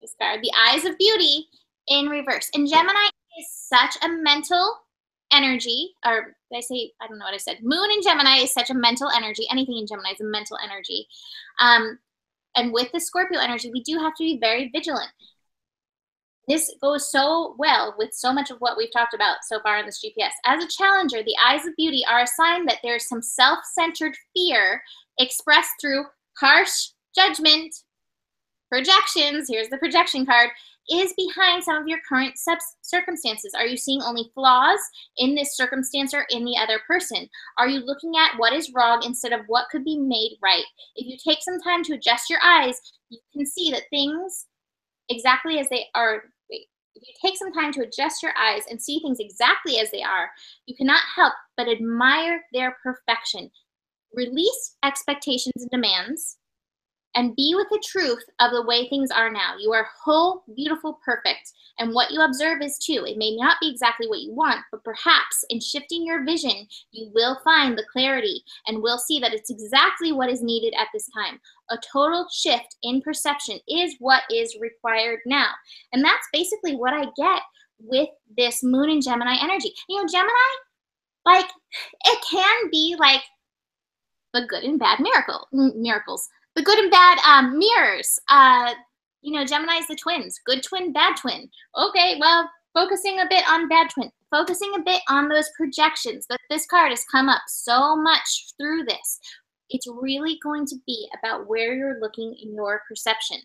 this card, the Eyes of Beauty in reverse. And Gemini is such a mental energy, or did I say, I don't know what I said. Moon in Gemini is such a mental energy. Anything in Gemini is a mental energy. And with the Scorpio energy, we do have to be very vigilant. This goes so well with so much of what we've talked about so far in this GPS. As a challenger, the eyes of beauty are a sign that there's some self-centered fear expressed through harsh judgment, projections, here's the projection card, is behind some of your current circumstances. Are you seeing only flaws in this circumstance or in the other person? Are you looking at what is wrong instead of what could be made right? If you take some time to adjust your eyes, you can see that things exactly as they are. Wait, if you take some time to adjust your eyes and see things exactly as they are, you cannot help but admire their perfection. Release expectations and demands and be with the truth of the way things are now. You are whole, beautiful, perfect. And what you observe is too. It may not be exactly what you want, but perhaps in shifting your vision, you will find the clarity and will see that it's exactly what is needed at this time. A total shift in perception is what is required now. And that's basically what I get with this moon and Gemini energy. You know, Gemini, like, it can be like the good and bad miracles. The good and bad mirrors. You know, Gemini is the twins. Good twin, bad twin. Okay, well, focusing a bit on bad twin. Focusing a bit on those projections that this card has come up so much through this. It's really going to be about where you're looking in your perception.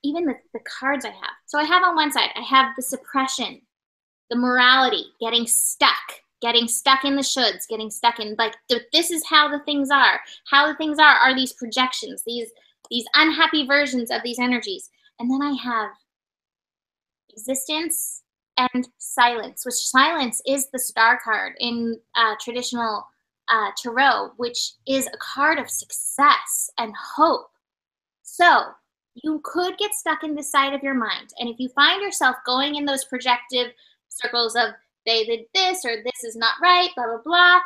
Even the cards I have. So I have on one side, I have the suppression, the morality, getting stuck in the shoulds, getting stuck in, like, this is how the things are. How the things are these projections, these unhappy versions of these energies. And then I have existence and silence, which silence is the star card in traditional tarot, which is a card of success and hope. So you could get stuck in this side of your mind. And if you find yourself going in those projective circles of they did this or this is not right, blah, blah, blah,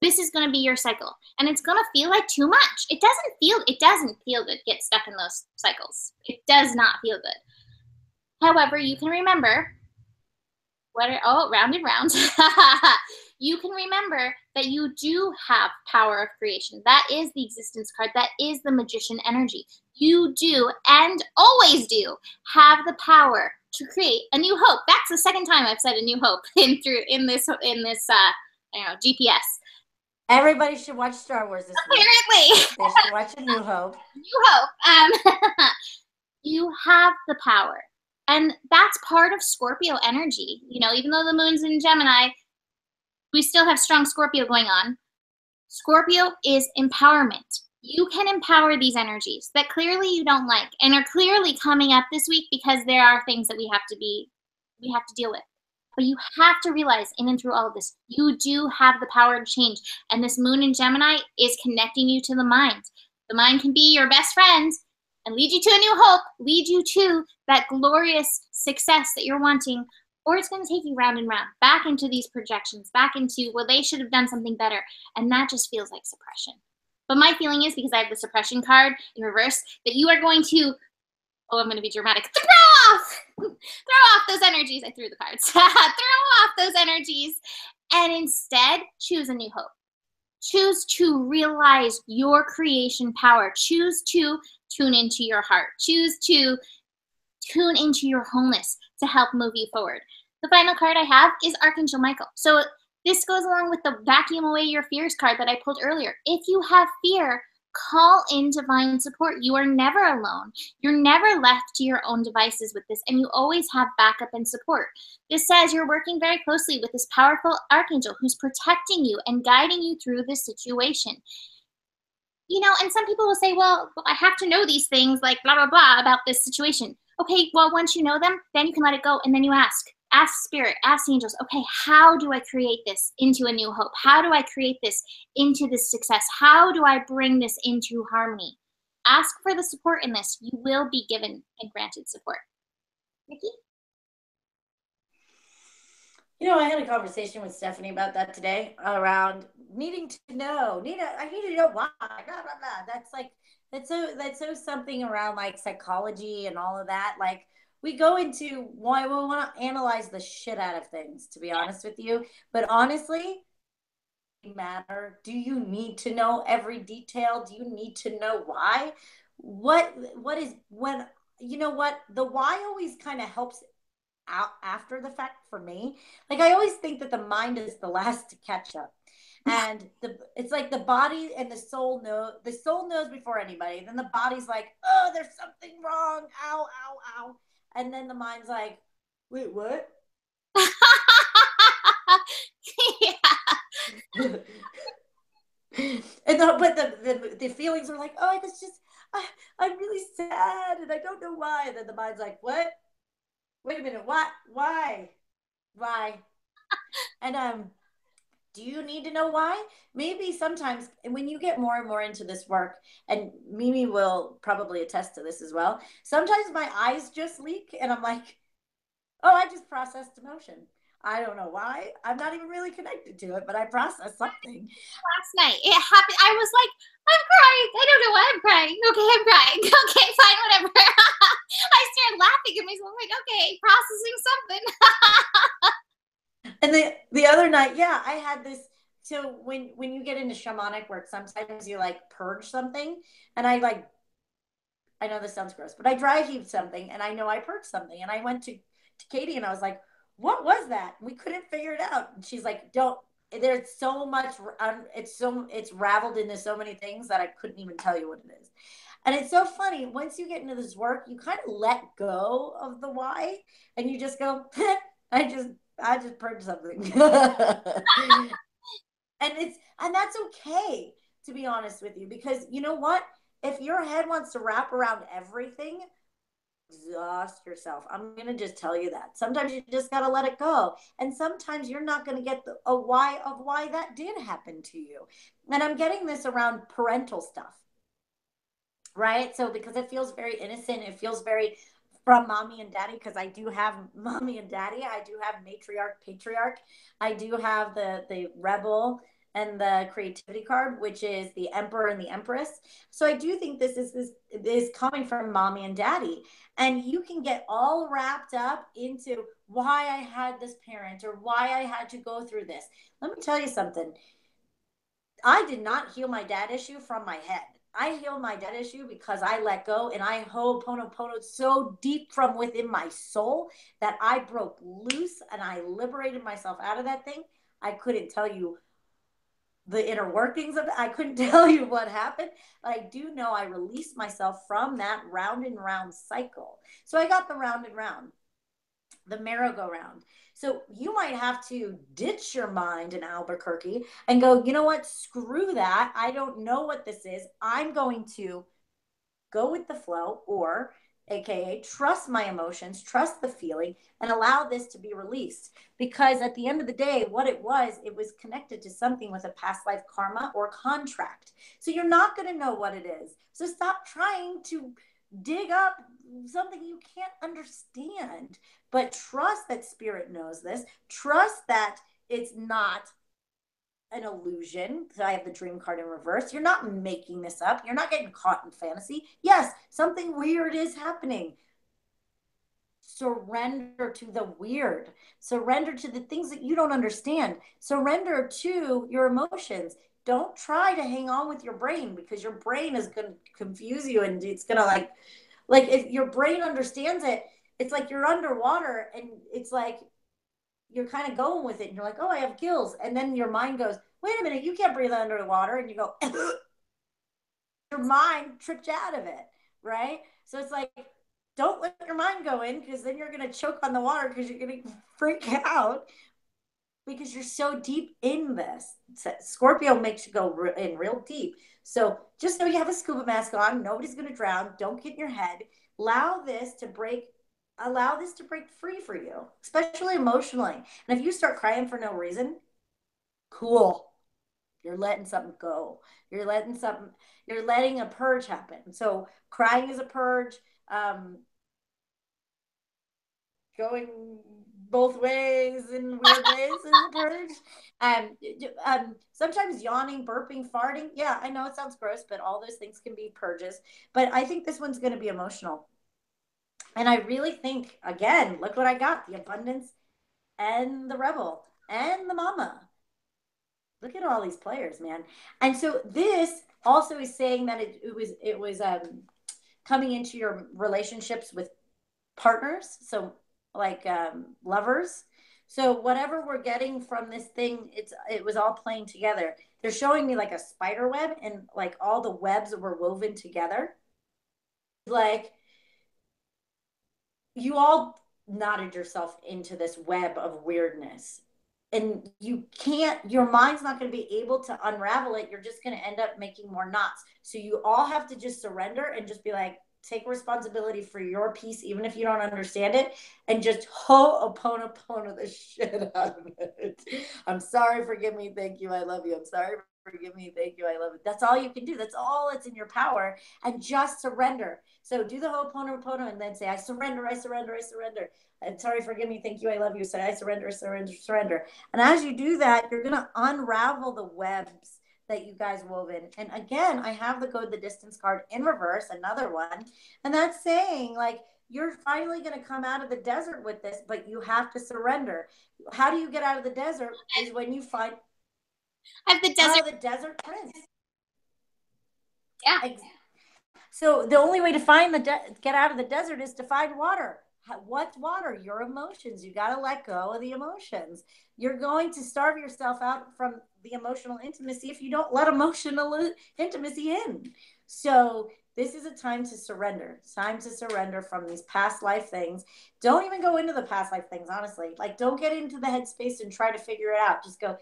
this is going to be your cycle. And it's going to feel like too much. It doesn't feel good to get stuck in those cycles. It does not feel good. However, you can remember, round and round. You can remember that you do have power of creation. That is the existence card. That is the magician energy. You do, and always do, have the power to create a new hope. That's the second time I've said a new hope in this GPS. Everybody should watch Star Wars this week. Apparently. They should watch A New Hope. New Hope. You have the power. And that's part of Scorpio energy. You know, even though the moon's in Gemini, we still have strong Scorpio going on. Scorpio is empowerment. You can empower these energies that clearly you don't like and are clearly coming up this week because there are things that we have to deal with. But you have to realize in and through all of this, you do have the power to change. And this moon in Gemini is connecting you to the mind. The mind can be your best friend and lead you to a new hope, lead you to that glorious success that you're wanting, or it's going to take you round and round, back into these projections, back into, well, they should have done something better. And that just feels like suppression. But my feeling is, because I have the suppression card in reverse, that you are going to, I'm going to be dramatic, throw off those energies. I threw the cards. Throw off those energies and instead choose a new hope. Choose to realize your creation power. Choose to tune into your heart. Choose to tune into your wholeness to help move you forward. The final card I have is Archangel Michael. So this goes along with the vacuum away your fears card that I pulled earlier. If you have fear, call in divine support. You are never alone. You're never left to your own devices with this, and you always have backup and support. This says you're working very closely with this powerful archangel who's protecting you and guiding you through this situation. You know, and some people will say, well, I have to know these things, like blah, blah, blah, about this situation. Okay, well, once you know them, then you can let it go, and then you ask spirit, ask the angels, okay, how do I create this into a new hope? How do I create this into this success? How do I bring this into harmony? Ask for the support in this. You will be given and granted support. Nikki? You know, I had a conversation with Stephanie about that today around needing to know. I need to know why. Blah, blah, blah. That's so something around like psychology and all of that. Like, we go into why we want to analyze the shit out of things, to be honest with you. But honestly, matter. Do you need to know every detail? Do you need to know why? What is when you know what? The why always kind of helps out after the fact for me. Like I always think that the mind is the last to catch up. And it's like the body and the soul knows before anybody. Then the body's like, oh, there's something wrong. Ow, ow, ow. And then the mind's like, wait, what? Yeah. And but the feelings are like, oh, that's just I'm really sad and I don't know why. And then the mind's like, what? Wait a minute, what? Why? And do you need to know why? Maybe sometimes when you get more and more into this work, and Mimi will probably attest to this as well, sometimes my eyes just leak and I'm like, oh, I just processed emotion. I don't know why. I'm not even really connected to it, but I processed something. Last night it happened. I was like, I'm crying. I don't know why I'm crying. Okay, I'm crying. Okay, fine, whatever. I started laughing at myself, like, okay, processing something. And the other night, yeah, I had this. So when you get into shamanic work, sometimes you like purge something, and I know this sounds gross, but I dry heaved something, and I know I purged something, and I went to Katie, and I was like, "What was that?" And we couldn't figure it out, and she's like, "Don't." There's so much. It's raveled into so many things that I couldn't even tell you what it is. And it's so funny. Once you get into this work, you kind of let go of the why, and you just go, I just I just purged something. And that's okay, to be honest with you, because you know what? If your head wants to wrap around everything, exhaust yourself. I'm gonna just tell you that. Sometimes you just gotta let it go. And sometimes you're not gonna get a why of why that did happen to you. And I'm getting this around parental stuff, right? So because it feels very innocent, it feels very from mommy and daddy, because I do have mommy and daddy. I do have matriarch, patriarch. I do have the rebel and the creativity card, which is the emperor and the empress. So I do think this is coming from mommy and daddy. And you can get all wrapped up into why I had this parent or why I had to go through this. Let me tell you something. I did not heal my dad issue from my head. I healed my dad issue because I let go and I ho'oponoponoed so deep from within my soul that I broke loose and I liberated myself out of that thing. I couldn't tell you the inner workings of it. I couldn't tell you what happened, but I do know I released myself from that round and round cycle. So I got the round and round, the merry-go-round. So you might have to ditch your mind in Albuquerque and go, you know what? Screw that. I don't know what this is. I'm going to go with the flow, or AKA trust my emotions, trust the feeling, and allow this to be released. Because at the end of the day, what it was connected to something with a past life karma or contract. So you're not going to know what it is. So stop trying to dig up something you can't understand, but trust that spirit knows this. Trust that it's not an illusion. So I have the dream card in reverse. You're not making this up. You're not getting caught in fantasy. Yes, something weird is happening. Surrender to the weird. Surrender to the things that you don't understand. Surrender to your emotions. Don't try to hang on with your brain, because your brain is going to confuse you, and it's going to like if your brain understands it, it's like you're underwater and it's like you're kind of going with it and you're like, oh, I have gills. And then your mind goes, wait a minute, you can't breathe under the water. And you go, your mind tripped you out of it, right? So it's like, don't let your mind go in, because then you're going to choke on the water because you're going to freak out because you're so deep in this. Scorpio makes you go in real deep. So just know you have a scuba mask on. Nobody's going to drown. Don't get in your head. Allow this to break free for you, especially emotionally. And if you start crying for no reason, cool. You're letting something go. You're letting a purge happen. So crying is a purge. Going both ways in weird ways is a purge. Sometimes yawning, burping, farting. Yeah, I know it sounds gross, but all those things can be purges. But I think this one's going to be emotional. And I really think, again, look what I got: the abundance and the rebel and the mama. Look at all these players, man. And so this also is saying that it was coming into your relationships with partners. So like lovers. So whatever we're getting from this thing, it was all playing together. They're showing me like a spider web, and like all the webs were woven together. Like you all knotted yourself into this web of weirdness, and you can't, your mind's not going to be able to unravel it. You're just going to end up making more knots. So you all have to just surrender and just be like, take responsibility for your piece, even if you don't understand it, and just ho'oponopono the shit out of it. I'm sorry, forgive me, thank you, I love you. I'm sorry, forgive me, thank you, I love it. That's all you can do. That's all that's in your power. And just surrender. So do the ho'oponopono and then say, I surrender, I surrender, I surrender. I'm sorry, forgive me, thank you, I love you. Say, I surrender, surrender, surrender. And as you do that, you're going to unravel the webs that you guys wove in. And again, I have the Go the Distance card in reverse, another one. And that's saying like, you're finally going to come out of the desert with this, but you have to surrender. How do you get out of the desert is when you find the desert prince. Yeah. So the only way to find get out of the desert is to find water. What's water? Your emotions. You got to let go of the emotions. You're going to starve yourself out from the emotional intimacy if you don't let emotional intimacy in. So this is a time to surrender. It's time to surrender from these past life things. Don't even go into the past life things, honestly. Like, don't get into the headspace and try to figure it out. Just go,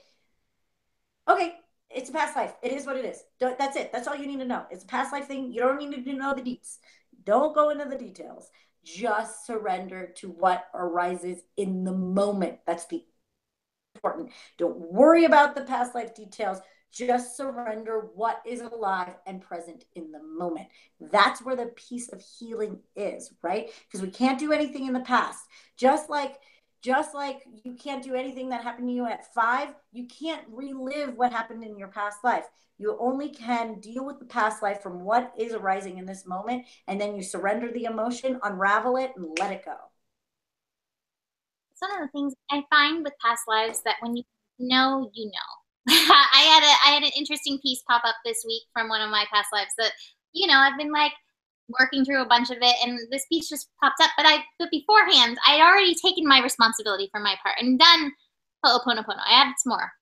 okay, it's a past life. It is what it is. That's it. That's all you need to know. It's a past life thing. You don't need to know the deets. Don't go into the details. Just surrender to what arises in the moment. That's the important. Don't worry about the past life details. Just surrender what is alive and present in the moment. That's where the piece of healing is, right? Because we can't do anything in the past. Just like you can't do anything that happened to you at 5, you can't relive what happened in your past life. You only can deal with the past life from what is arising in this moment, and then you surrender the emotion, unravel it, and let it go. It's one of the things I find with past lives that when you know, you know. I had an interesting piece pop up this week from one of my past lives that, I've been like working through a bunch of it, and this piece just popped up. But beforehand, I had already taken my responsibility for my part and done Ho'oponopono. I added some more.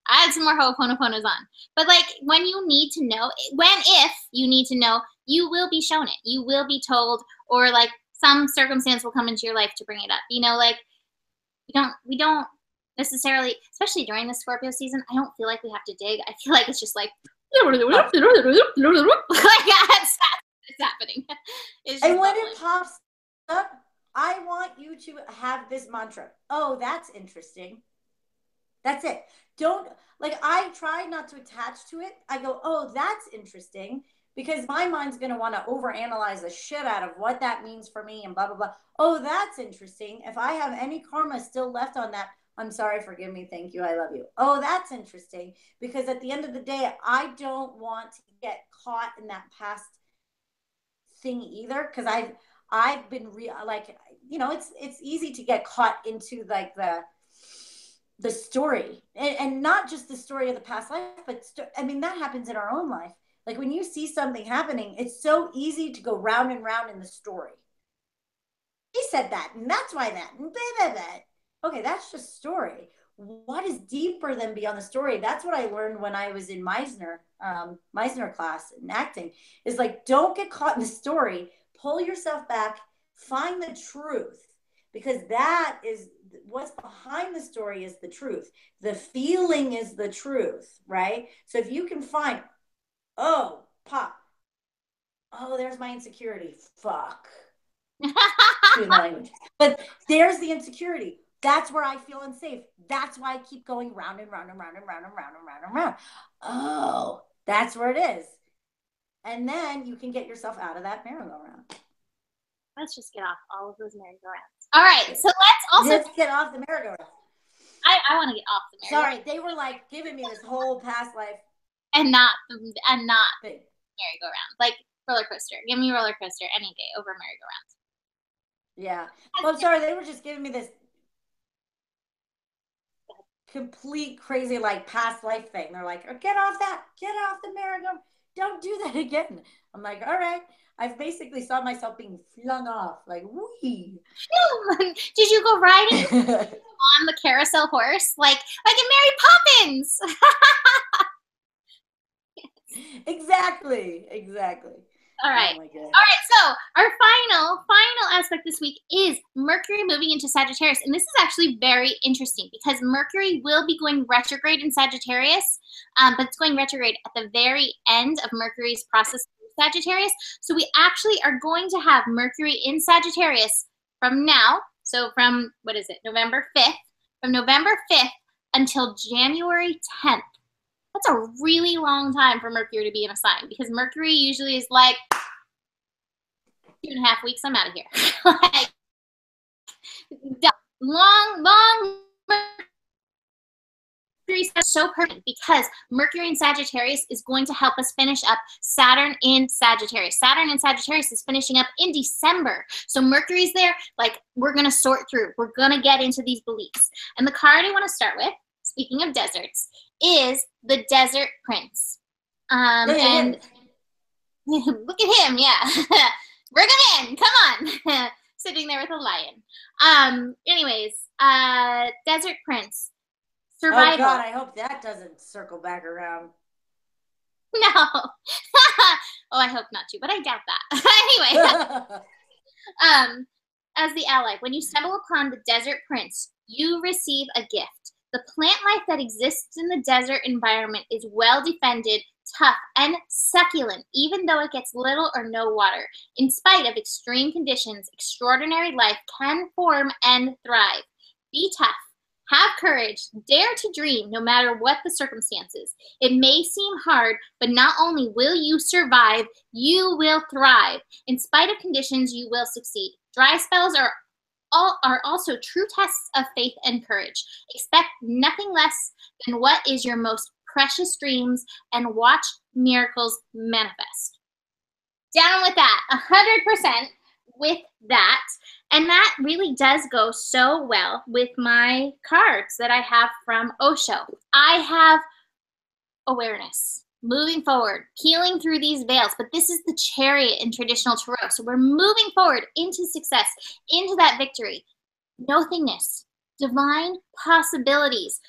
Ho'oponoponos on. But like when you need to know, if you need to know, you will be shown it. You will be told, or like some circumstance will come into your life to bring it up. Like we don't necessarily, especially during the Scorpio season, I don't feel like we have to dig. I feel like it's just like like it's happening. And when it pops up, I want you to have this mantra. Oh, that's interesting. That's it. Don't, like, I try not to attach to it. I go, oh, that's interesting, because my mind's going to want to overanalyze the shit out of what that means for me and blah, blah, blah. Oh, that's interesting. If I have any karma still left on that, I'm sorry, forgive me, thank you, I love you. Oh, that's interesting. Because at the end of the day, I don't want to get caught in that past thing either. Because I've been it's easy to get caught into like the story, and not just the story of the past life, but that happens in our own life. Like when you see something happening, it's so easy to go round and round in the story. He said that, and that's why that, and blah, blah, blah. Okay, that's just story. What is deeper than beyond the story? That's what I learned when I was in Meisner class in acting, is like, don't get caught in the story. Pull yourself back, find the truth, because that is what's behind the story is the truth. The feeling is the truth, right? So if you can find, oh, pop, oh, there's my insecurity. Fuck. Excuse my language. But there's the insecurity. That's where I feel unsafe. That's why I keep going round and round and round and round and round and round and round. Oh, that's where it is. And then you can get yourself out of that merry-go-round. Let's just get off all of those merry-go-rounds. All right, so let's also get off the merry-go-round. I want to get off the merry-go-round. Sorry, they were like giving me this whole past life and not merry-go-round, like roller coaster. Give me roller coaster any day over merry-go-round. Yeah. Well, I'm sorry, they were just giving me this complete crazy like past life thing. They're like, oh, get off the merry-go-round. don't do that again. I'm like, all right. I've basically saw myself being flung off, like, wee. Did you go riding on the carousel horse, like in Mary Poppins? Exactly. All right. Oh my God. All right, so our final aspect this week is Mercury moving into Sagittarius. And this is actually very interesting because Mercury will be going retrograde in Sagittarius, but it's going retrograde at the very end of Mercury's process through Sagittarius. So we actually are going to have Mercury in Sagittarius from now, so from, what is it, November 5th, from November 5th until January 10th. That's a really long time for Mercury to be in a sign because Mercury usually is like 2.5 weeks, I'm out of here. Like, long Mercury is so perfect because Mercury in Sagittarius is going to help us finish up Saturn in Sagittarius. Saturn in Sagittarius is finishing up in December. So Mercury's there, like, we're going to sort through. We're going to get into these beliefs. And the card I want to start with, speaking of deserts, is the Desert Prince. And look at him, yeah. Bring him in, come on. Sitting there with a lion. Anyways, Desert Prince. Survival. Oh God, I hope that doesn't circle back around. No. Oh, I hope not too, but I doubt that. Anyway, as the ally, when you stumble upon the Desert Prince, you receive a gift. The plant life that exists in the desert environment is well defended, tough, and succulent, even though it gets little or no water. In spite of extreme conditions, extraordinary life can form and thrive. Be tough. Have courage. Dare to dream no matter what the circumstances. It may seem hard, but not only will you survive, you will thrive. In spite of conditions, you will succeed. Dry spells are also true tests of faith and courage. Expect nothing less than what is your most precious dreams and watch miracles manifest. Down with that, 100% with that. And that really does go so well with my cards that I have from Osho. I have awareness, moving forward, peeling through these veils. But this is the Chariot in traditional Tarot. So we're moving forward into success, into that victory. Nothingness, divine possibilities.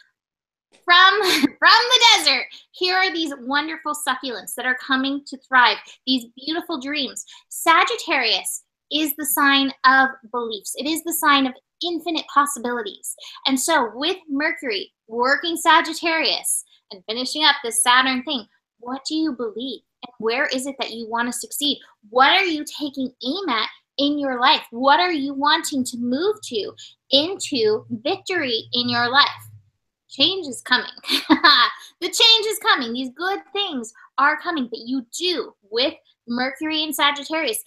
From the desert, here are these wonderful succulents that are coming to thrive, these beautiful dreams. Sagittarius is the sign of beliefs. It is the sign of infinite possibilities. And so with Mercury working Sagittarius and finishing up this Saturn thing, what do you believe? And where is it that you want to succeed? What are you taking aim at in your life? What are you wanting to move to into victory in your life? Change is coming. The change is coming. These good things are coming. But you do, with Mercury and Sagittarius,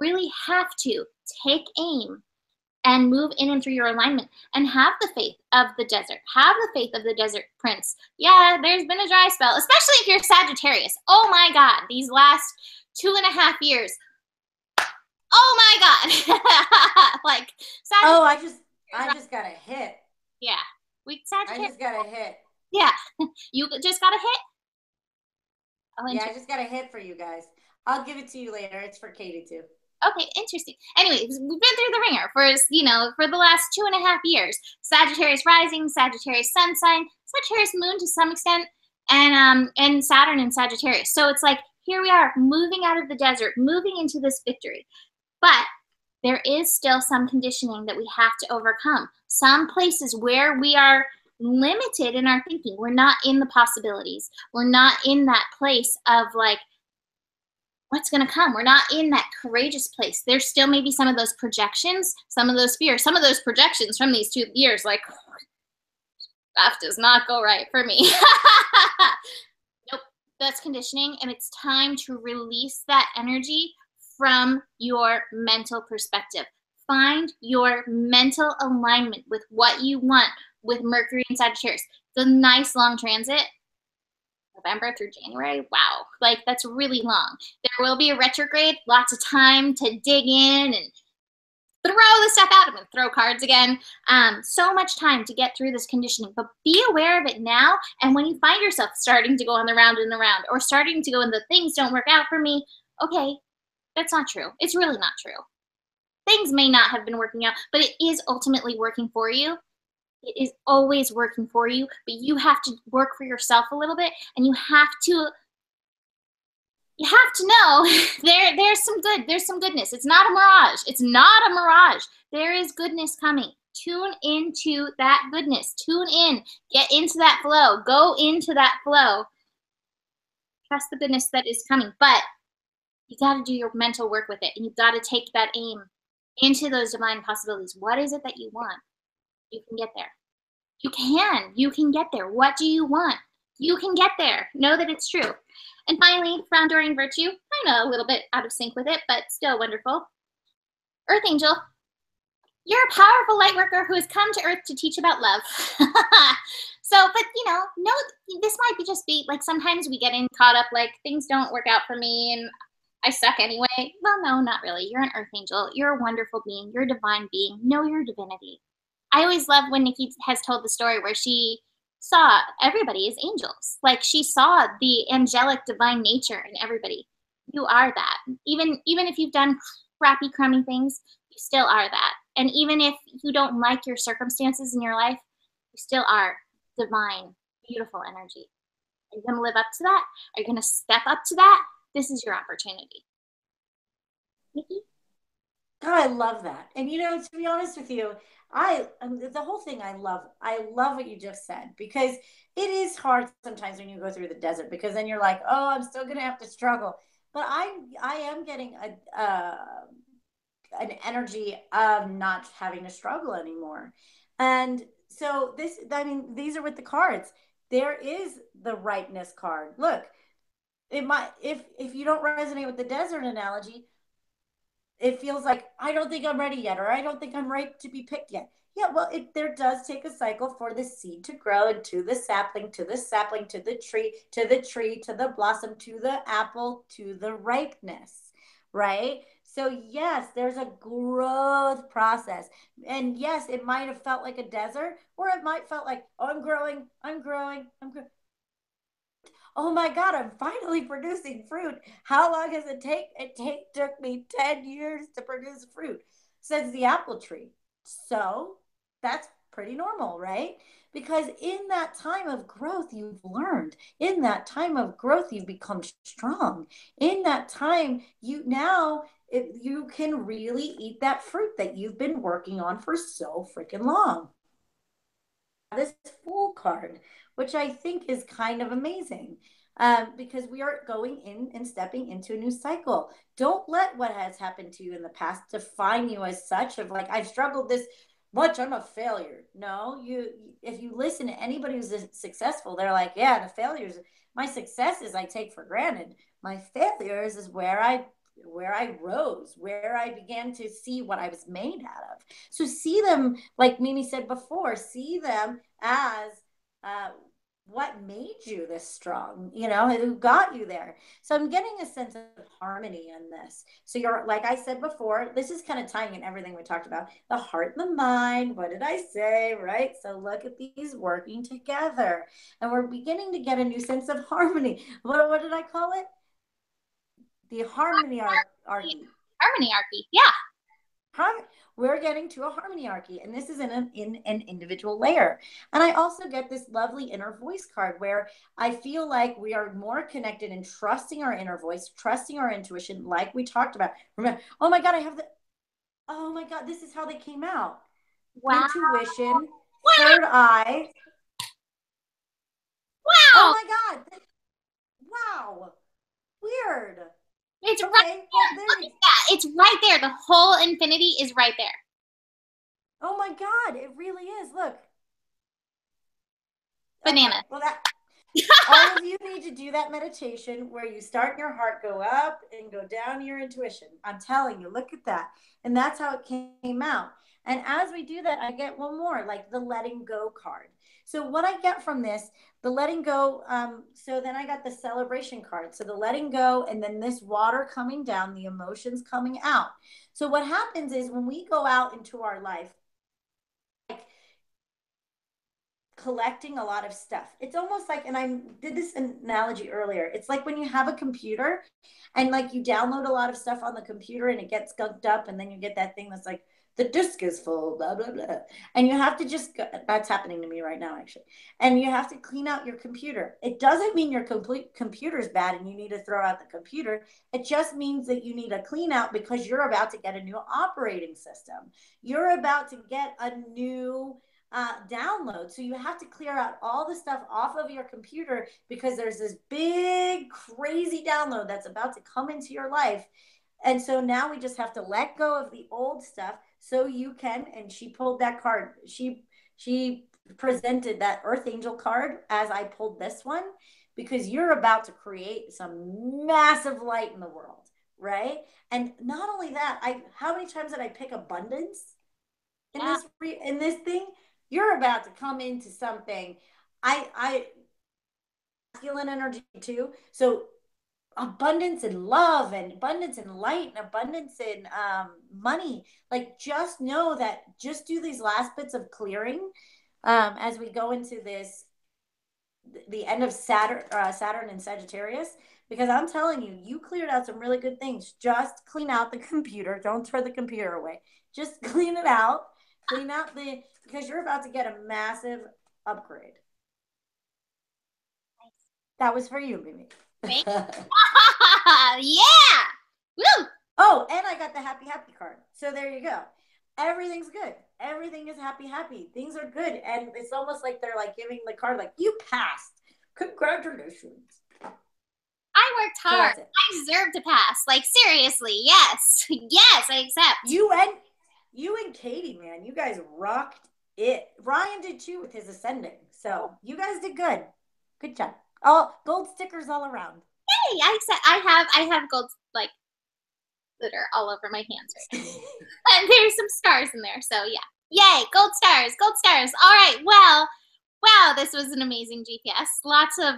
really have to take aim and move in and through your alignment and have the faith of the desert. Have the faith of the Desert Prince. Yeah, there's been a dry spell, especially if you're Sagittarius. Oh my God, these last 2.5 years. Oh my God. Like, Sagittarius. Oh, I just got a hit. Yeah. I just got a hit. Yeah. You just got a hit? Yeah, I just got a hit for you guys. I'll give it to you later. It's for Katie too. Okay, interesting. Anyway, we've been through the ringer for the last 2.5 years. Sagittarius rising, Sagittarius sun sign, Sagittarius moon to some extent, and Saturn in Sagittarius. So it's like, here we are, moving out of the desert, moving into this victory. But there is still some conditioning that we have to overcome. Some places where we are limited in our thinking. We're not in the possibilities. We're not in that place of like, what's going to come? We're not in that courageous place. There's still maybe some of those projections, some of those fears, some of those projections from these 2 years, like, that does not go right for me. Nope, that's conditioning, and it's time to release that energy from your mental perspective. Find your mental alignment with what you want with Mercury and Sagittarius. It's a nice long transit. November through January. Wow. Like, that's really long. There will be a retrograde, lots of time to dig in and throw the stuff out. I'm going to throw cards again. So much time to get through this conditioning, but be aware of it now. And when you find yourself starting to go on the round and around, or starting to go in the things don't work out for me, okay, that's not true. It's really not true. Things may not have been working out, but it is ultimately working for you. It is always working for you, but you have to work for yourself a little bit, and you have to know there's some goodness. It's not a mirage. It's not a mirage. There is goodness coming. Tune into that goodness. Tune in. Get into that flow. Go into that flow. Trust the goodness that is coming. But you got to do your mental work with it, and you got to take that aim into those divine possibilities. What is it that you want? You can get there. You can get there. What do you want? You can get there. Know that it's true. And finally, for enduring virtue, I know a little bit out of sync with it, but still wonderful. Earth Angel, you're a powerful light worker who has come to Earth to teach about love. But no, this might just be like, sometimes we get caught up, like, things don't work out for me and I suck anyway. Well, no, not really. You're an Earth Angel. You're a wonderful being. You're a divine being. Know your divinity. I always love when Nikki has told the story where she saw everybody as angels. Like, she saw the angelic divine nature in everybody. You are that. Even if you've done crappy, crummy things, you still are that. And even if you don't like your circumstances in your life, you still are divine, beautiful energy. Are you going to live up to that? Are you going to step up to that? This is your opportunity. Nikki? Oh, I love that. And to be honest with you, the whole thing I love what you just said, because it is hard sometimes when you go through the desert, because then you're like, oh, I'm still gonna have to struggle. But I am getting an energy of not having to struggle anymore. And so these are with the cards. There is the rightness card. Look, it might, if you don't resonate with the desert analogy, it feels like, I don't think I'm ready yet, or I don't think I'm right to be picked yet. Yeah, well, there does take a cycle for the seed to grow into the sapling, to the sapling, to the tree, to the tree, to the blossom, to the apple, to the ripeness, right? So yes, there's a growth process. And yes, it might have felt like a desert, or it might felt like, oh, I'm growing. Oh my God, I'm finally producing fruit. How long does it take? It took me 10 years to produce fruit, says the apple tree. So that's pretty normal, right? Because in that time of growth, you've learned. In that time of growth, you've become strong. In that time, you can really eat that fruit that you've been working on for so freaking long. This Fool card, which I think is kind of amazing, because we are going in and stepping into a new cycle. Don't let what has happened to you in the past define you as such, of like, I've struggled this much, I'm a failure. No, if you listen to anybody who's successful, they're like, yeah, the failures, my successes I take for granted. My failures is where I rose, where I began to see what I was made out of. So see them, like Mimi said before, see them as what made you this strong, who got you there. So I'm getting a sense of harmony in this. So you're, like I said before, this is kind of tying in everything we talked about, the heart and the mind. What did I say? Right? So look at these working together, and we're beginning to get a new sense of harmony. What did I call it? The harmonyarchy. Harmonyarchy, yeah. We're getting to a harmonyarchy, and this is in an individual layer. And I also get this lovely inner voice card, where I feel like we are more connected and trusting our inner voice, trusting our intuition, like we talked about. Remember, oh my God, oh my God, this is how they came out. Wow. Intuition, wow. Third eye. Wow. Oh my God. Wow. Weird. It's okay, right there. Look at that. It's right there. The whole infinity is right there. Oh my God, it really is. Look. Banana. Okay, well, all of you need to do that meditation where you start in your heart, go up and go down your intuition. I'm telling you, look at that. And that's how it came out. And as we do that, I get one more, like the letting go card. So what I get from this, the letting go, so then I got the celebration card. So the letting go, and then this water coming down, the emotions coming out. So what happens is when we go out into our life, like collecting a lot of stuff. It's almost like, and I did this analogy earlier. It's like when you have a computer and like you download a lot of stuff on the computer and it gets skunked up, and then you get that thing that's like, the disk is full, blah, blah, blah. And you have to just, that's happening to me right now, actually. And you have to clean out your computer. It doesn't mean your complete computer is bad and you need to throw out the computer. It just means that you need a clean out because you're about to get a new operating system. You're about to get a new download. So you have to clear out all the stuff off of your computer because there's this big, crazy download that's about to come into your life. And so now we just have to let go of the old stuff so you can, and she pulled that card. She presented that Earth Angel card as I pulled this one, because you're about to create some massive light in the world, right? And not only that, how many times did I pick abundance in this thing? You're about to come into something. I masculine energy too. So abundance in love, and abundance in light, and abundance in money. Like, just know that, just do these last bits of clearing as we go into this, the end of Saturn and Sagittarius, because I'm telling you, you cleared out some really good things. Just clean out the computer. Don't throw the computer away. Just clean it out. Clean out because you're about to get a massive upgrade. That was for you, Mimi. Yeah. Woo. Oh, and I got the happy card. So there you go. Everything's good. Everything is happy. Things are good. And it's almost like they're like giving the card like, you passed. Congratulations. I worked hard. So I deserve to pass. Like, seriously, yes. Yes, I accept. You and Katie, man, you guys rocked it. Ryan did too with his ascending. So you guys did good. Good job. Oh, gold stickers all around. Hey, I have gold like glitter all over my hands right now. And there's some stars in there. So yeah. Yay, gold stars. All right. Well, wow, this was an amazing GPS. Lots of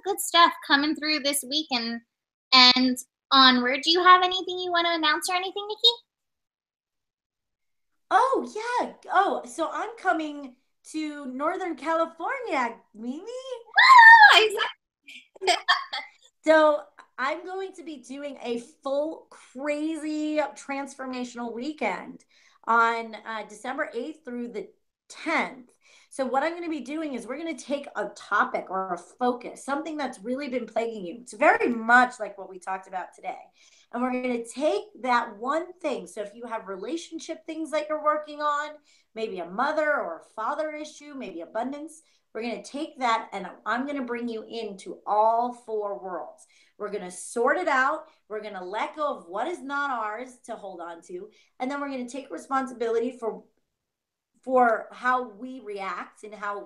good stuff coming through this week and onward. Do you have anything you want to announce or anything, Nikki? Oh, yeah. Oh, so I'm coming to Northern California, Mimi. Exactly. So I'm going to be doing a full crazy transformational weekend on December 8th through the 10th. So what I'm going to be doing is we're going to take a topic or a focus, something that's really been plaguing you. It's very much like what we talked about today. And we're going to take that one thing. So if you have relationship things that you're working on, maybe a mother or a father issue, maybe abundance, we're going to take that and I'm going to bring you into all four worlds. We're going to sort it out. We're going to let go of what is not ours to hold on to. And then we're going to take responsibility for how we react and how,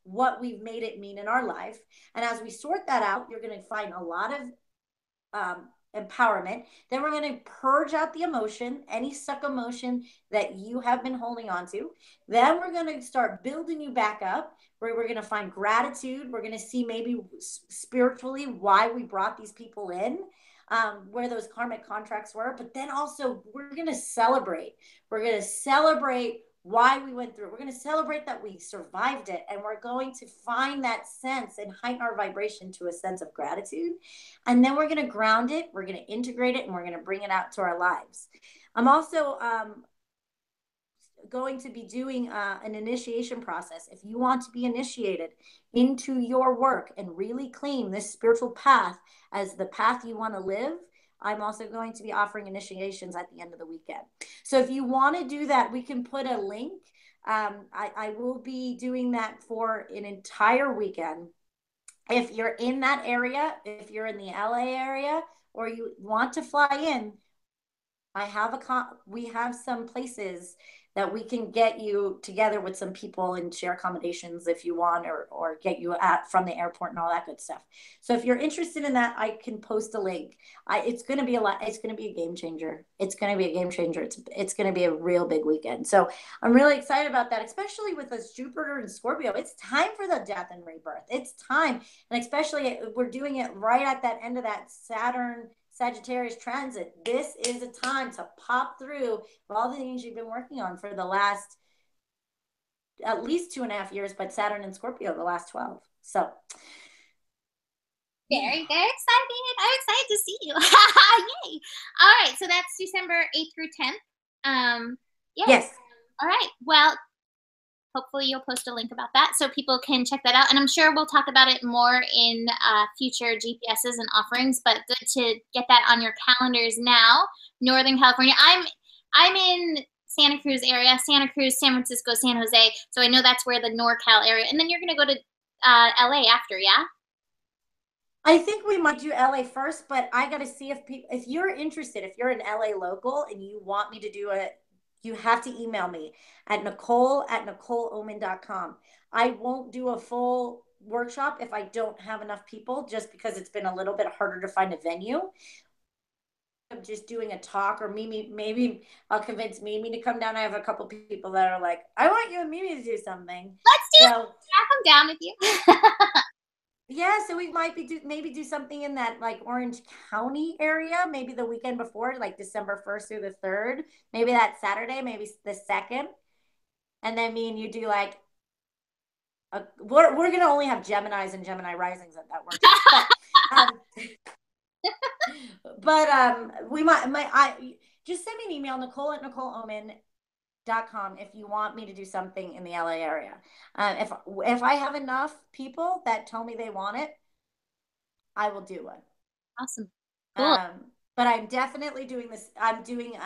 what we've made it mean in our life. And as we sort that out, you're going to find a lot of empowerment. Then we're going to purge out the emotion, any stuck emotion that you have been holding on to. Then we're going to start building you back up, where we're going to find gratitude. We're going to see maybe spiritually why we brought these people in, where those karmic contracts were. But then also we're going to celebrate. We're going to celebrate why we went through it. We're going to celebrate that we survived it. And we're going to find that sense and heighten our vibration to a sense of gratitude. And then we're going to ground it. We're going to integrate it, and we're going to bring it out to our lives. I'm also going to be doing an initiation process. If you want to be initiated into your work and really claim this spiritual path as the path you want to live, I'm also going to be offering initiations at the end of the weekend. So if you want to do that, we can put a link. I will be doing that for an entire weekend. If you're in that area, if you're in the LA area, or you want to fly in, we have some places that we can get you together with some people and share accommodations if you want, or get you at from the airport and all that good stuff. So if you're interested in that, I can post a link. It's going to be a lot. It's going to be a game changer. It's going to be a game changer. It's going to be a real big weekend. So I'm really excited about that, especially with this Jupiter and Scorpio. It's time for the death and rebirth. It's time. And especially we're doing it right at that end of that Saturn Sagittarius transit. This is a time to pop through all the things you've been working on for the last at least 2.5 years, but Saturn and Scorpio the last 12. So very, very excited. I'm excited to see you. Yay. All right. So that's December 8th through 10th. Yes. All right. Well, hopefully you'll post a link about that so people can check that out. And I'm sure we'll talk about it more in future GPSs and offerings, but good to get that on your calendars now. Northern California. I'm in Santa Cruz area, Santa Cruz, San Francisco, San Jose. So I know that's where the NorCal area. And then you're going to go to LA after, yeah? I think we might do LA first, but I got to see if you're interested, if you're an LA local and you want me to do it, you have to email me at Nicole@NicoleOmen.com. I won't do a full workshop if I don't have enough people, just because it's been a little bit harder to find a venue. I'm just doing a talk, or maybe I'll convince Mimi to come down. I have a couple people that are like, I want you and Mimi to do something. Let's do it. I'll come down with you. Yeah, so we might maybe do something in that like Orange County area, maybe the weekend before, like December 1st through the 3rd, maybe that Saturday, maybe the 2nd. And then me and you do like we're gonna only have Geminis and Gemini risings at that work. But we might just send me an email, Nicole@NicoleOmen.com, if you want me to do something in the LA area. If I have enough people that tell me they want it, I will do it. Awesome. Cool. But I'm definitely doing this. I'm doing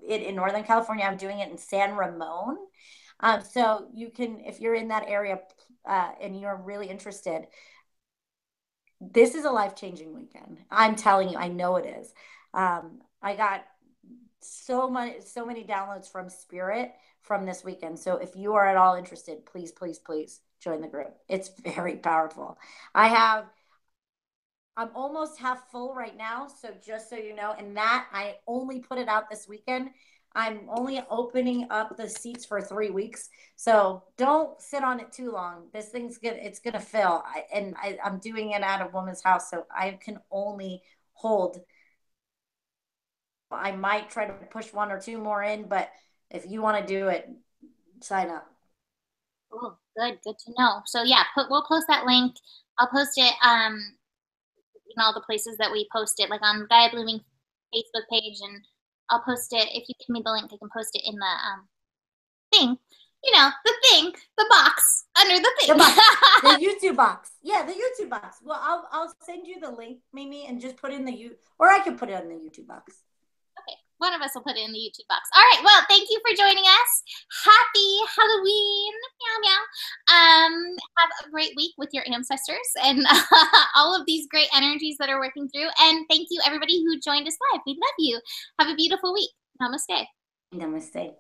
it in Northern California. I'm doing it in San Ramon. So you can, if you're in that area and you're really interested, this is a life-changing weekend. I'm telling you, I know it is. I got so many downloads from Spirit from this weekend. So if you are at all interested, please, please, please join the group. It's very powerful. I'm almost half full right now. So just so you know, and that I only put it out this weekend. I'm only opening up the seats for 3 weeks. So don't sit on it too long. This thing's it's going to fill. I'm doing it at a woman's house. So I can only hold. I might try to push 1 or 2 more in, but if you want to do it, sign up. Oh, good to know. So yeah, we'll post that link. I'll post it in all the places that we post it, like on Gaia Blooming Facebook page, and I'll post it. If you give me the link, I can post it in the thing. You know, the box under the thing. The YouTube box. Yeah, the YouTube box. Well, I'll send you the link, Mimi, and just put in or I can put it in the YouTube box. Okay, one of us will put it in the YouTube box. All right, well, thank you for joining us. Happy Halloween. Meow, meow. Have a great week with your ancestors and all of these great energies that are working through. And thank you, everybody who joined us live. We love you. Have a beautiful week. Namaste. Namaste.